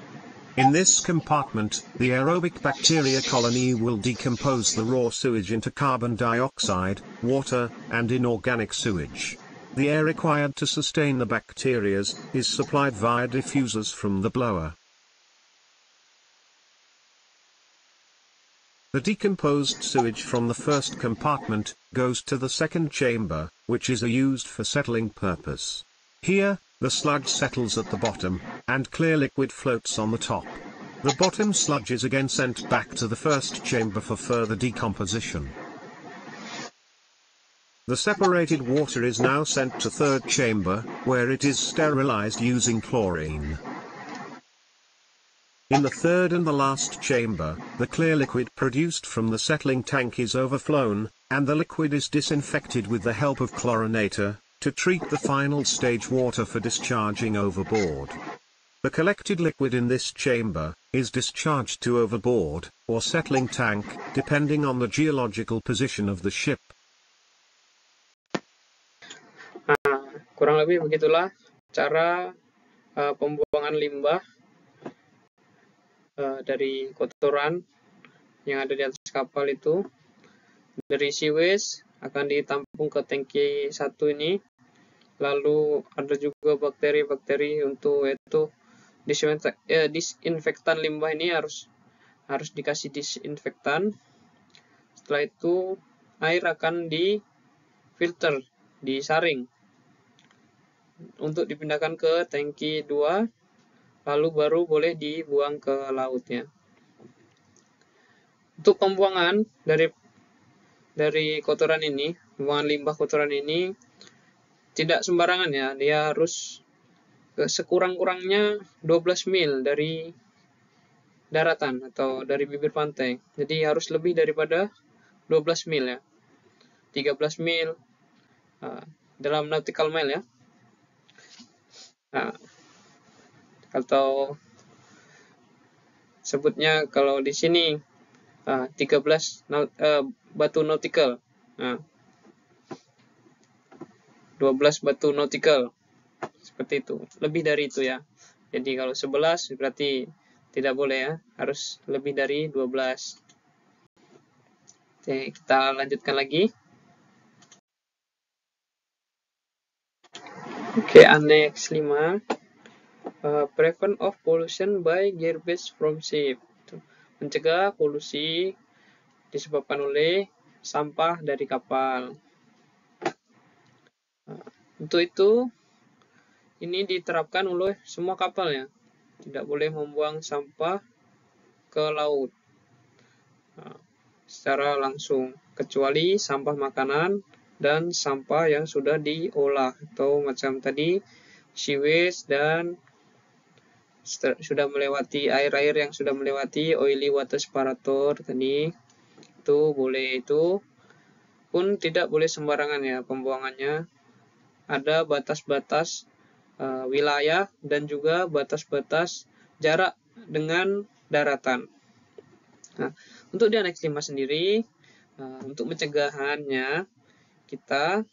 In this compartment, the aerobic bacteria colony will decompose the raw sewage into carbon dioxide, water, and inorganic sewage. The air required to sustain the bacteria is supplied via diffusers from the blower. The decomposed sewage from the first compartment goes to the second chamber, which is used for settling purpose. Here, the sludge settles at the bottom, and clear liquid floats on the top. The bottom sludge is again sent back to the first chamber for further decomposition. The separated water is now sent to third chamber, where it is sterilized using chlorine. In the third and the last chamber, the clear liquid produced from the settling tank is overflown, and the liquid is disinfected with the help of chlorinator, to treat the final stage water for discharging overboard. The collected liquid in this chamber is discharged to overboard, or settling tank, depending on the geological position of the ship. Kurang lebih begitulah cara pembuangan limbah dari kotoran yang ada di atas kapal itu. Dari sewage akan ditampung ke tangki 1 ini, lalu ada juga bakteri-bakteri untuk itu disinfektan limbah ini harus dikasih disinfektan. Setelah itu air akan difilter, disaring untuk dipindahkan ke tangki 2, lalu baru boleh dibuang ke laut ya. Untuk pembuangan dari kotoran ini, pembuangan limbah kotoran ini tidak sembarangan ya, dia harus sekurang-kurangnya 12 mil dari daratan atau dari bibir pantai. Jadi harus lebih daripada 12 mil ya. 13 mil dalam nautical mile ya. Atau sebutnya kalau di sini 13 batu nautical. 12 batu nautical. Seperti itu. Lebih dari itu ya. Jadi kalau 11 berarti tidak boleh ya. Harus lebih dari 12. Oke, kita lanjutkan lagi. Oke, annex 5. Prevent of pollution by garbage from ship. Mencegah polusi disebabkan oleh sampah dari kapal. Untuk itu, ini diterapkan oleh semua kapal ya. Tidak boleh membuang sampah ke laut secara langsung, kecuali sampah makanan dan sampah yang sudah diolah, atau macam tadi sewage dan sudah melewati air-air yang sudah melewati oily water separator tadi, itu boleh. Itu pun tidak boleh sembarangan ya pembuangannya, ada batas-batas wilayah dan juga batas-batas jarak dengan daratan. Nah, untuk di aneks 5 sendiri, untuk pencegahannya kita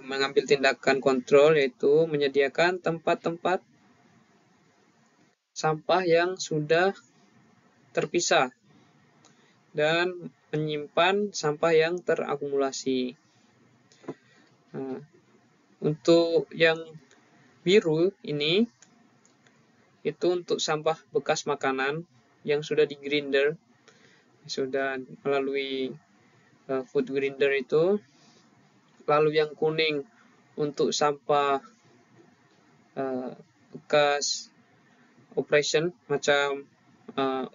mengambil tindakan kontrol, yaitu menyediakan tempat-tempat sampah yang sudah terpisah dan menyimpan sampah yang terakumulasi. Untuk yang biru ini itu untuk sampah bekas makanan yang sudah di grinder, sudah melalui food grinder itu. Lalu yang kuning untuk sampah bekas operation, macam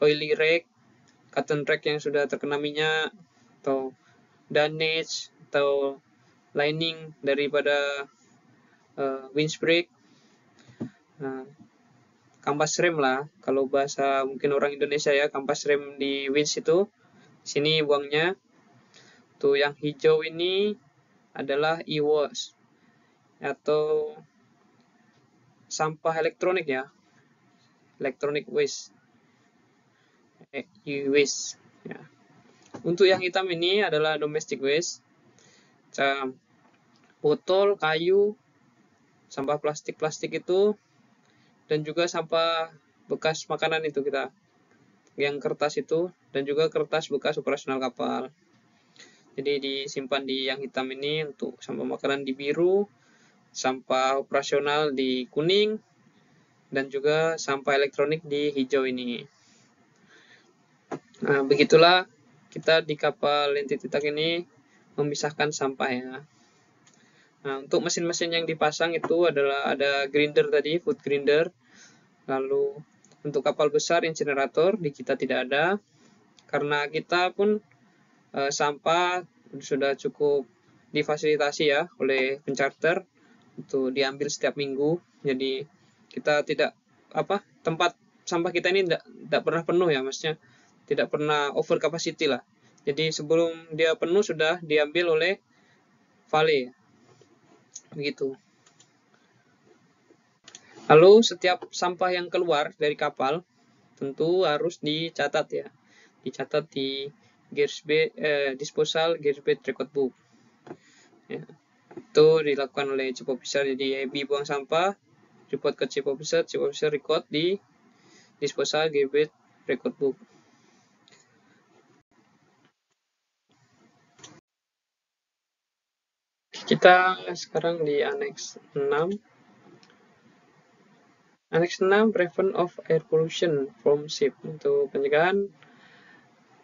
oily rag, cotton rag yang sudah terkena minyak, atau damage atau lining daripada windspread, kampas rem lah kalau bahasa mungkin orang Indonesia ya, kampas rem di winch itu sini buangnya. Tuh yang hijau ini adalah e-waste atau sampah elektronik ya, electronic waste, e-waste ya. Untuk yang hitam ini adalah domestic waste, macam botol, kayu, sampah plastik itu, dan juga sampah bekas makanan itu kita, yang kertas itu, dan juga kertas bekas operasional kapal. Jadi disimpan di yang hitam ini, untuk sampah makanan di biru, sampah operasional di kuning, dan juga sampah elektronik di hijau ini. Nah, begitulah kita di kapal Lenti Titak ini memisahkan sampah ya. Nah, untuk mesin-mesin yang dipasang itu adalah ada grinder tadi, food grinder. Lalu untuk kapal besar incinerator di kita tidak ada, karena kita pun sampah sudah cukup difasilitasi ya oleh pencharter untuk diambil setiap minggu. Jadi kita tidak tempat sampah kita ini tidak pernah penuh ya, maksudnya tidak pernah over capacity lah. Jadi sebelum dia penuh sudah diambil oleh vale, begitu. Lalu setiap sampah yang keluar dari kapal tentu harus dicatat ya, dicatat di disposal gearbest record book ya. Itu dilakukan oleh chief officer. Jadi EB buang sampah, report ke chief officer record di disposal gearbest record book. Kita sekarang di annex 6. Annex 6, Prevent of Air Pollution from Ship, untuk pencegahan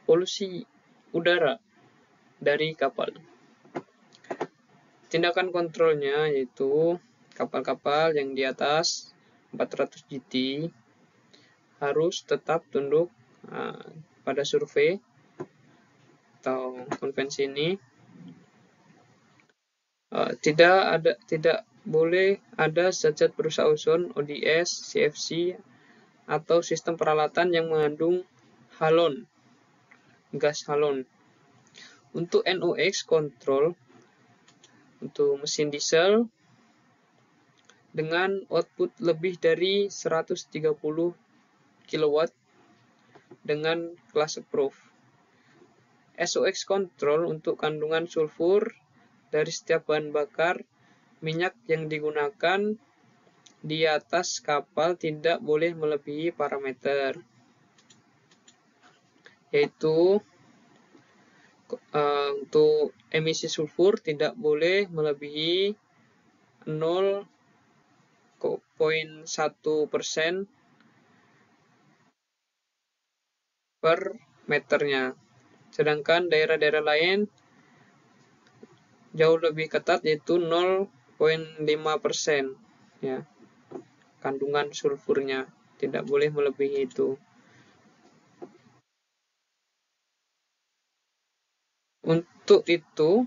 polusi udara dari kapal. Tindakan kontrolnya yaitu kapal-kapal yang di atas 400 GT harus tetap tunduk pada survei atau konvensi ini. Tidak boleh ada zat-zat perusak ozon, ODS, CFC, atau sistem peralatan yang mengandung halon, gas halon. Untuk NOx control, untuk mesin diesel dengan output lebih dari 130 kW dengan kelas approved. SOx control untuk kandungan sulfur dari setiap bahan bakar minyak yang digunakan di atas kapal tidak boleh melebihi parameter, yaitu untuk emisi sulfur tidak boleh melebihi 0,1% per meternya. Sedangkan daerah-daerah lain jauh lebih ketat, yaitu 0,5% ya, kandungan sulfurnya tidak boleh melebihi itu. Untuk Untuk itu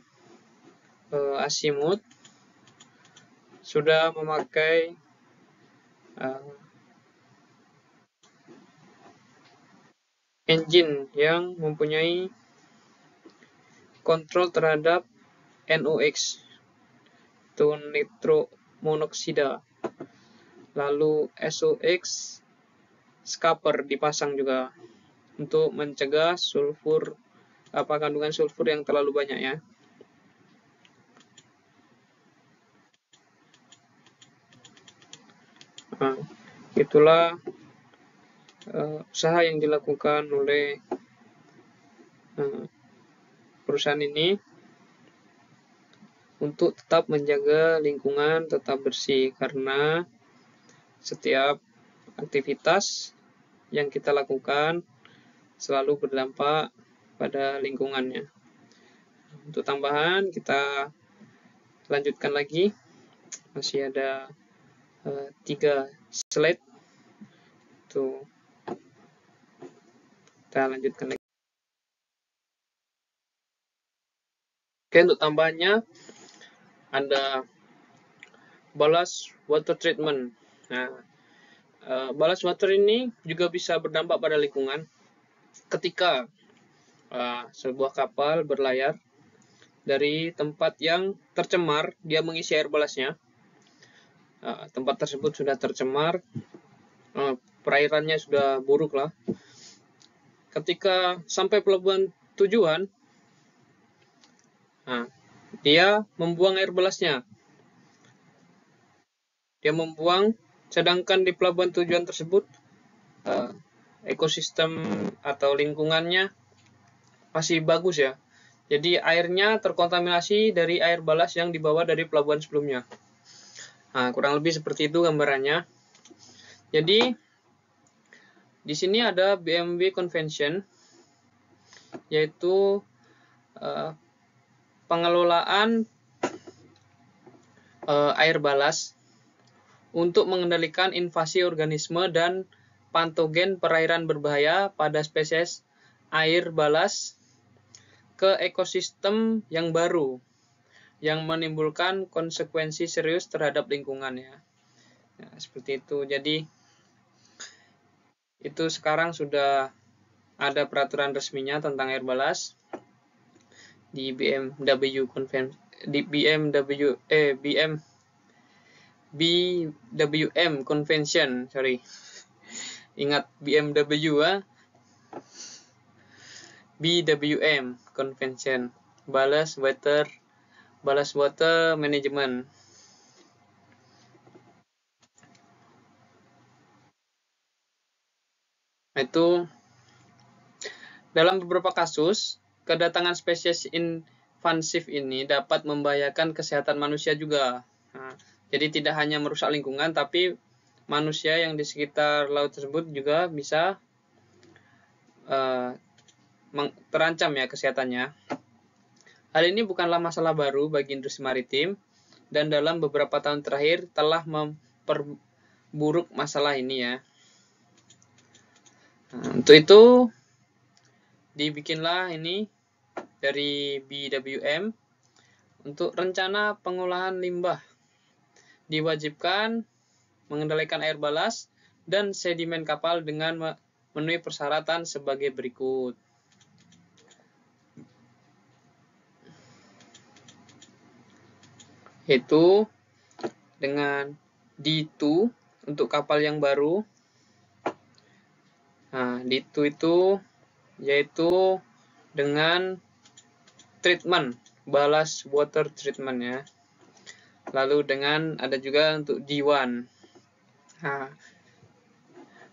Azimuth sudah memakai engine yang mempunyai kontrol terhadap NOx, itu nitro monoksida. Lalu SOx scupper dipasang juga untuk mencegah sulfur, kandungan sulfur yang terlalu banyak ya. Nah, itulah usaha yang dilakukan oleh perusahaan ini untuk tetap menjaga lingkungan tetap bersih, karena setiap aktivitas yang kita lakukan selalu berdampak pada lingkungannya. Untuk tambahan kita lanjutkan lagi, masih ada 3 slide, tuh kita lanjutkan lagi. Oke, untuk tambahannya ada ballast water treatment. Nah, ballast water ini juga bisa berdampak pada lingkungan. Ketika sebuah kapal berlayar dari tempat yang tercemar, dia mengisi air ballastnya. Tempat tersebut sudah tercemar, perairannya sudah buruk lah. Ketika sampai pelabuhan tujuan, dia membuang air ballastnya. Dia membuang, sedangkan di pelabuhan tujuan tersebut ekosistem atau lingkungannya masih bagus ya. Jadi airnya terkontaminasi dari air ballast yang dibawa dari pelabuhan sebelumnya. Kurang lebih seperti itu gambarannya. Jadi di sini ada BMW Convention, yaitu pengelolaan air ballast untuk mengendalikan invasi organisme dan patogen perairan berbahaya pada spesies air ballast ke ekosistem yang baru, yang menimbulkan konsekuensi serius terhadap lingkungan ya. Seperti itu. Jadi itu sekarang sudah ada peraturan resminya tentang air ballast di BMW BWM Convention, sorry. Ingat BMW BWM Convention, Ballast Water Management. Itu dalam beberapa kasus, kedatangan spesies invasif ini dapat membahayakan kesehatan manusia juga. Jadi tidak hanya merusak lingkungan, tapi manusia yang di sekitar laut tersebut juga bisa terancam ya kesehatannya. Hal ini bukanlah masalah baru bagi industri maritim, dan dalam beberapa tahun terakhir telah memperburuk masalah ini ya. Untuk itu dibikinlah ini dari BWM untuk rencana pengolahan limbah. Diwajibkan mengendalikan air ballast dan sedimen kapal dengan memenuhi persyaratan sebagai berikut. Yaitu dengan D2 untuk kapal yang baru. D2 itu yaitu dengan treatment, ballast water treatment ya. Lalu dengan ada juga untuk D1.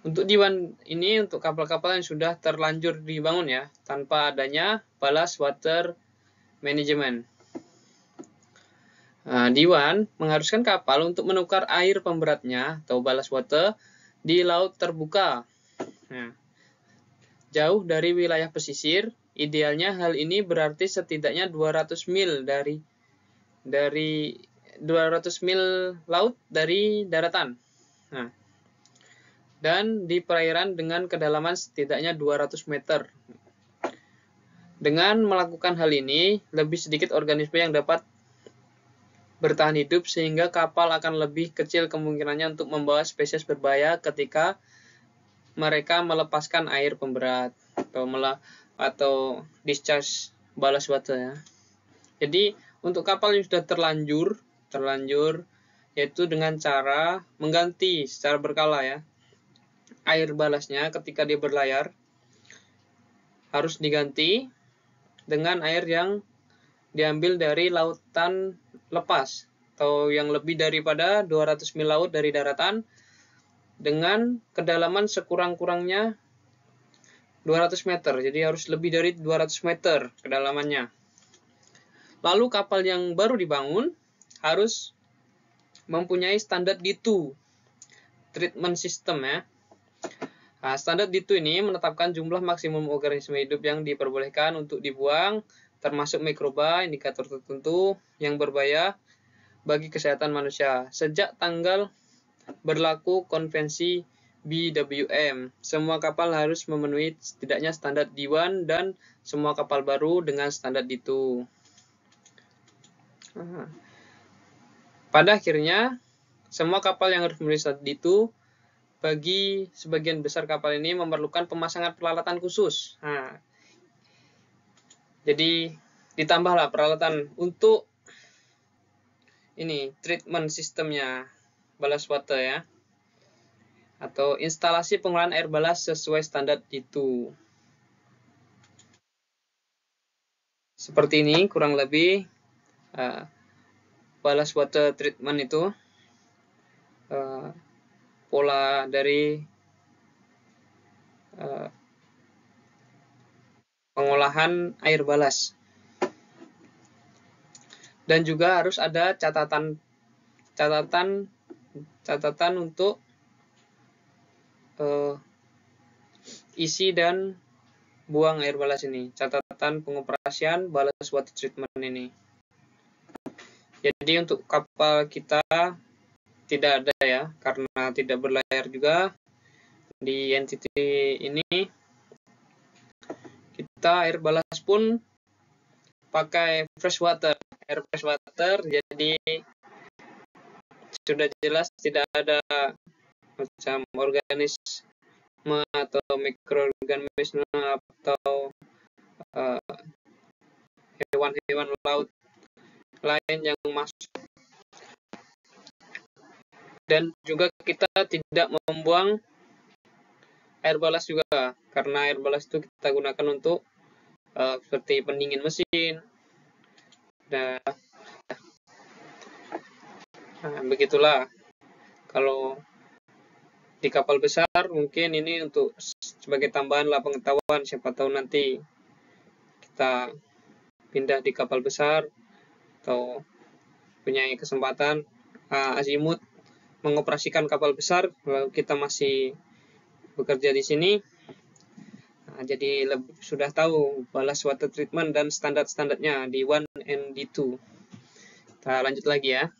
Untuk D1 ini untuk kapal-kapal yang sudah terlanjur dibangun ya, tanpa adanya ballast water management. D1 mengharuskan kapal untuk menukar air pemberatnya atau ballast water di laut terbuka. Jauh dari wilayah pesisir. Idealnya hal ini berarti setidaknya 200 mil dari 200 mil laut dari daratan. Dan di perairan dengan kedalaman setidaknya 200 meter. Dengan melakukan hal ini, lebih sedikit organisme yang dapat bertahan hidup sehingga kapal akan lebih kecil kemungkinannya untuk membawa spesies berbahaya ketika mereka melepaskan air pemberat atau discharge ballast water ya. Jadi untuk kapal yang sudah terlanjur yaitu dengan cara mengganti secara berkala ya air balastnya ketika dia berlayar harus diganti dengan air yang diambil dari lautan lepas atau yang lebih daripada 200 mil laut dari daratan dengan kedalaman sekurang-kurangnya 200 meter. Jadi harus lebih dari 200 meter kedalamannya. Lalu kapal yang baru dibangun harus mempunyai standar D2 treatment system ya. Nah, standar D2 ini menetapkan jumlah maksimum organisme hidup yang diperbolehkan untuk dibuang, termasuk mikroba, indikator tertentu yang berbahaya bagi kesehatan manusia. Sejak tanggal berlaku konvensi BWM, semua kapal harus memenuhi setidaknya standar D1 dan semua kapal baru dengan standar D2. Pada akhirnya, semua kapal yang harus memenuhi standar D2 bagi sebagian besar kapal ini memerlukan pemasangan peralatan khusus. Nah, jadi ditambahlah peralatan untuk ini treatment sistemnya ballast water ya, atau instalasi pengolahan air ballast sesuai standar itu. Seperti ini kurang lebih ballast water treatment itu. Pola dari pengolahan air balas. Dan juga harus ada catatan untuk isi dan buang air balas ini. Catatan pengoperasian ballast water treatment ini. Jadi untuk kapal kita tidak ada ya, karena tidak berlayar juga di NTT ini. Kita air balas pun pakai fresh water, air fresh water, jadi sudah jelas tidak ada macam organisme atau mikroorganisme atau hewan-hewan laut lain yang masuk. Dan juga kita tidak membuang air balas juga, karena air balas itu kita gunakan untuk seperti pendingin mesin. Nah, begitulah. Kalau di kapal besar mungkin ini untuk sebagai tambahan lah pengetahuan, siapa tahu nanti kita pindah di kapal besar atau punya kesempatan azimut mengoperasikan kapal besar kalau kita masih bekerja di sini. Nah, jadi sudah tahu ballast water treatment dan standar-standarnya di D1 and D2. Kita lanjut lagi ya.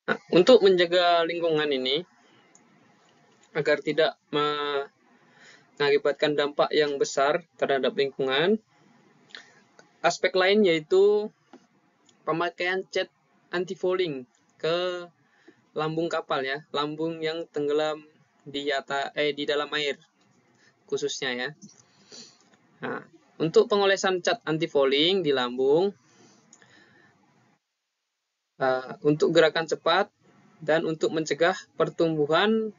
Nah, untuk menjaga lingkungan ini agar tidak mengakibatkan dampak yang besar terhadap lingkungan, aspek lain yaitu pemakaian cat anti-fouling ke lambung kapal ya, lambung yang tenggelam di dalam air khususnya ya. Nah, untuk pengolesan cat anti-fouling di lambung untuk gerakan cepat dan untuk mencegah pertumbuhan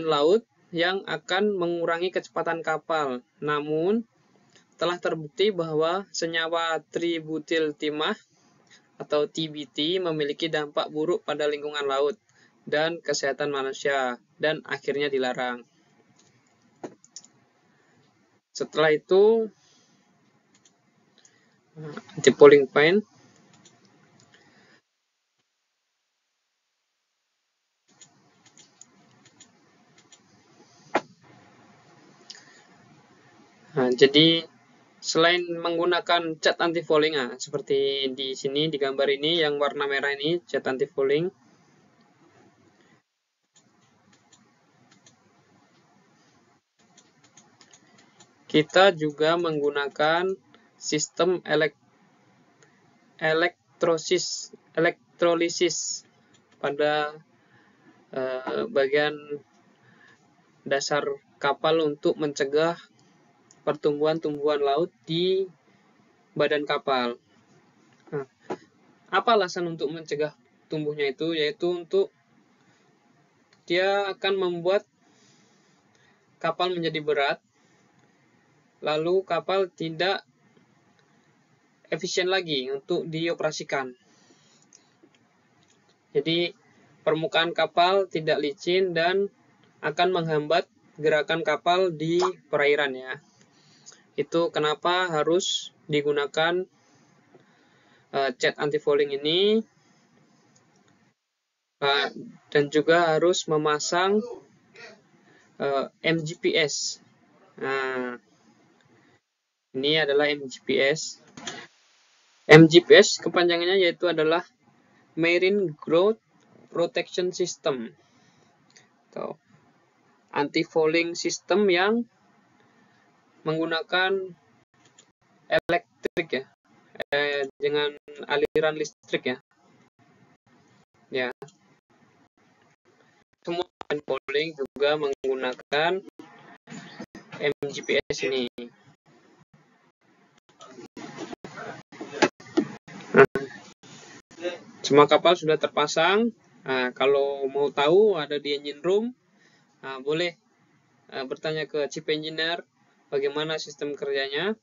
laut yang akan mengurangi kecepatan kapal. Namun telah terbukti bahwa senyawa tributil timah atau TBT memiliki dampak buruk pada lingkungan laut dan kesehatan manusia dan akhirnya dilarang. Setelah itu anti-fouling point. Nah, jadi selain menggunakan cat anti-fouling, seperti di sini di gambar ini yang warna merah ini cat anti-fouling. kita juga menggunakan sistem elektrolisis pada bagian dasar kapal untuk mencegah pertumbuhan tumbuhan laut di badan kapal. Nah, apa alasan untuk mencegah tumbuhnya itu? Yaitu untuk dia akan membuat kapal menjadi berat, lalu kapal tidak efisien lagi untuk dioperasikan. Jadi permukaan kapal tidak licin dan akan menghambat gerakan kapal di perairan ya. Itu kenapa harus digunakan cat anti-fouling ini, dan juga harus memasang MGPS. Nah, ini adalah MGPS. MGPS kepanjangannya yaitu adalah Marine Growth Protection System atau anti-fouling system yang menggunakan elektrik ya, dengan aliran listrik ya. Ya, semua anti-fouling juga menggunakan MGPS ini. Semua kapal sudah terpasang. Nah, kalau mau tahu ada di engine room, boleh bertanya ke chief engineer bagaimana sistem kerjanya.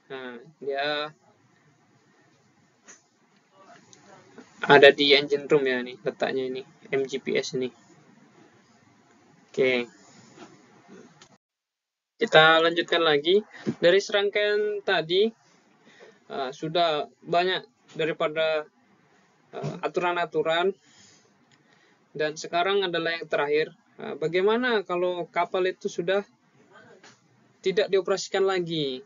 Nah, dia ada di engine room ya, nih letaknya ini MGPS ini. Oke, kita lanjutkan lagi. Dari serangkaian tadi sudah banyak daripada aturan-aturan, dan sekarang adalah yang terakhir. Bagaimana kalau kapal itu sudah tidak dioperasikan lagi?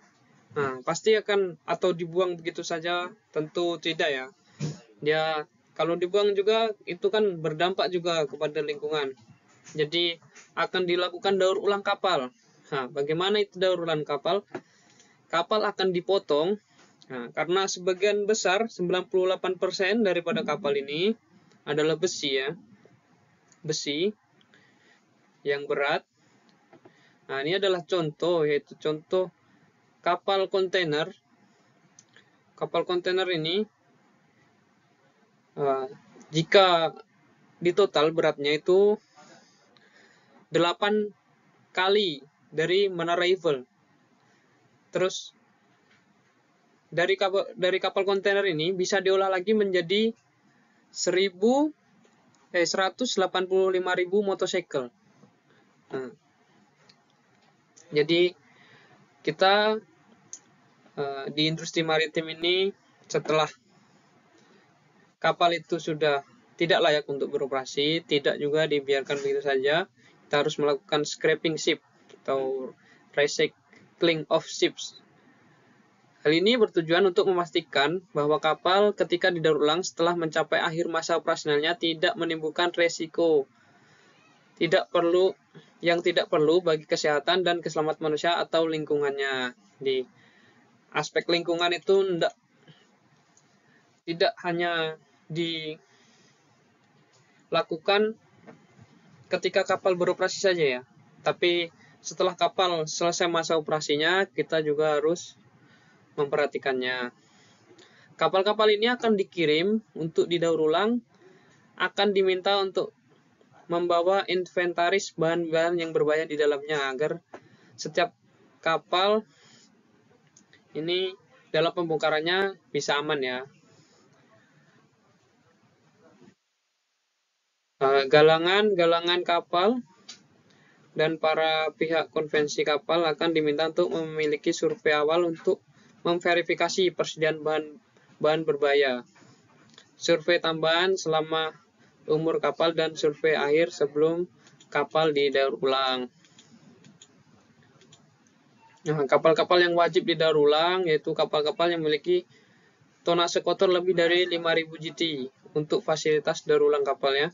Pasti akan atau dibuang begitu saja? Tentu tidak ya. Dia kalau dibuang juga itu kan berdampak juga kepada lingkungan. Jadi akan dilakukan daur ulang kapal. Bagaimana itu daur ulang kapal? Kapal akan dipotong. Karena sebagian besar 98% daripada kapal ini adalah besi ya. Besi yang berat. Ini adalah contoh, yaitu contoh kapal kontainer. Kapal kontainer ini jika di total beratnya itu 8 kali dari Menara Eiffel. Terus dari kapal kontainer ini bisa diolah lagi menjadi 185.000 motorcycle. Jadi kita di industri maritim ini, setelah kapal itu sudah tidak layak untuk beroperasi, tidak juga dibiarkan begitu saja, kita harus melakukan scrapping ship atau recycling of ships. Hal ini bertujuan untuk memastikan bahwa kapal ketika didaur ulang setelah mencapai akhir masa operasionalnya tidak menimbulkan resiko yang tidak perlu bagi kesehatan dan keselamatan manusia atau lingkungannya. Di aspek lingkungan itu tidak hanya dilakukan ketika kapal beroperasi saja ya, tapi setelah kapal selesai masa operasinya kita juga harus memperhatikannya. Kapal-kapal ini akan dikirim untuk didaur ulang, akan diminta untuk membawa inventaris bahan-bahan yang berbahaya di dalamnya agar setiap kapal ini dalam pembongkarannya bisa aman ya. Galangan kapal dan para pihak konvensi kapal akan diminta untuk memiliki survei awal untuk memverifikasi persediaan bahan berbahaya, survei tambahan selama umur kapal, dan survei akhir sebelum kapal didaur ulang. Kapal-kapal yang wajib didaur ulang yaitu kapal-kapal yang memiliki tonase kotor lebih dari 5.000 GT untuk fasilitas daur ulang kapalnya.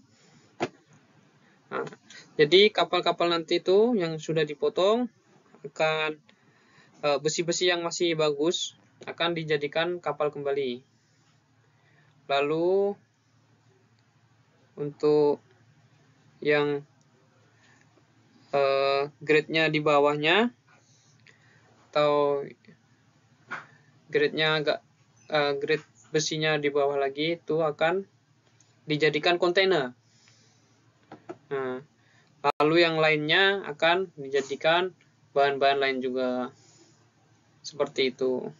Jadi kapal-kapal nanti itu yang sudah dipotong akan besi-besi yang masih bagus akan dijadikan kapal kembali. Lalu untuk yang grade-nya di bawahnya atau grade-nya agak grade besinya di bawah lagi itu akan dijadikan kontainer. Nah, lalu yang lainnya akan dijadikan bahan-bahan lain juga. Seperti itu.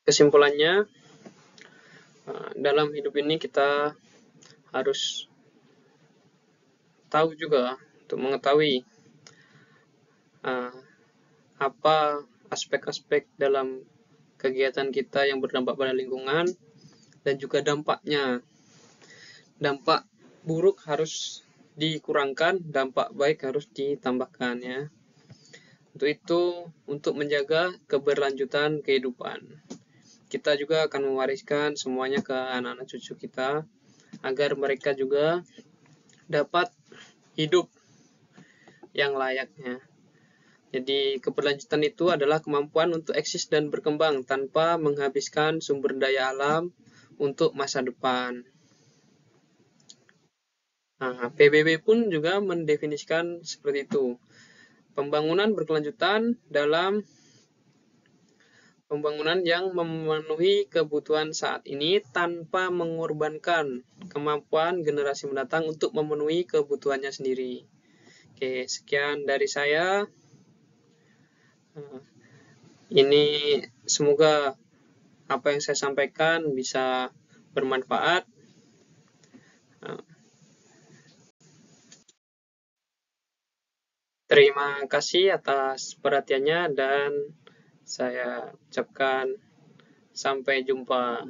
Kesimpulannya, dalam hidup ini kita harus tahu juga untuk mengetahui apa aspek-aspek dalam kegiatan kita yang berdampak pada lingkungan dan juga dampaknya. Dampak buruk harus dikurangkan, dampak baik harus ditambahkan ya. Untuk itu, untuk menjaga keberlanjutan kehidupan, kita juga akan mewariskan semuanya ke anak-anak cucu kita agar mereka juga dapat hidup yang layaknya. Jadi keberlanjutan itu adalah kemampuan untuk eksis dan berkembang tanpa menghabiskan sumber daya alam untuk masa depan. Nah, PBB pun juga mendefinisikan seperti itu. Pembangunan berkelanjutan dalam pembangunan yang memenuhi kebutuhan saat ini tanpa mengorbankan kemampuan generasi mendatang untuk memenuhi kebutuhannya sendiri. Oke, sekian dari saya. Ini semoga apa yang saya sampaikan bisa bermanfaat. Terima kasih atas perhatiannya dan saya ucapkan sampai jumpa.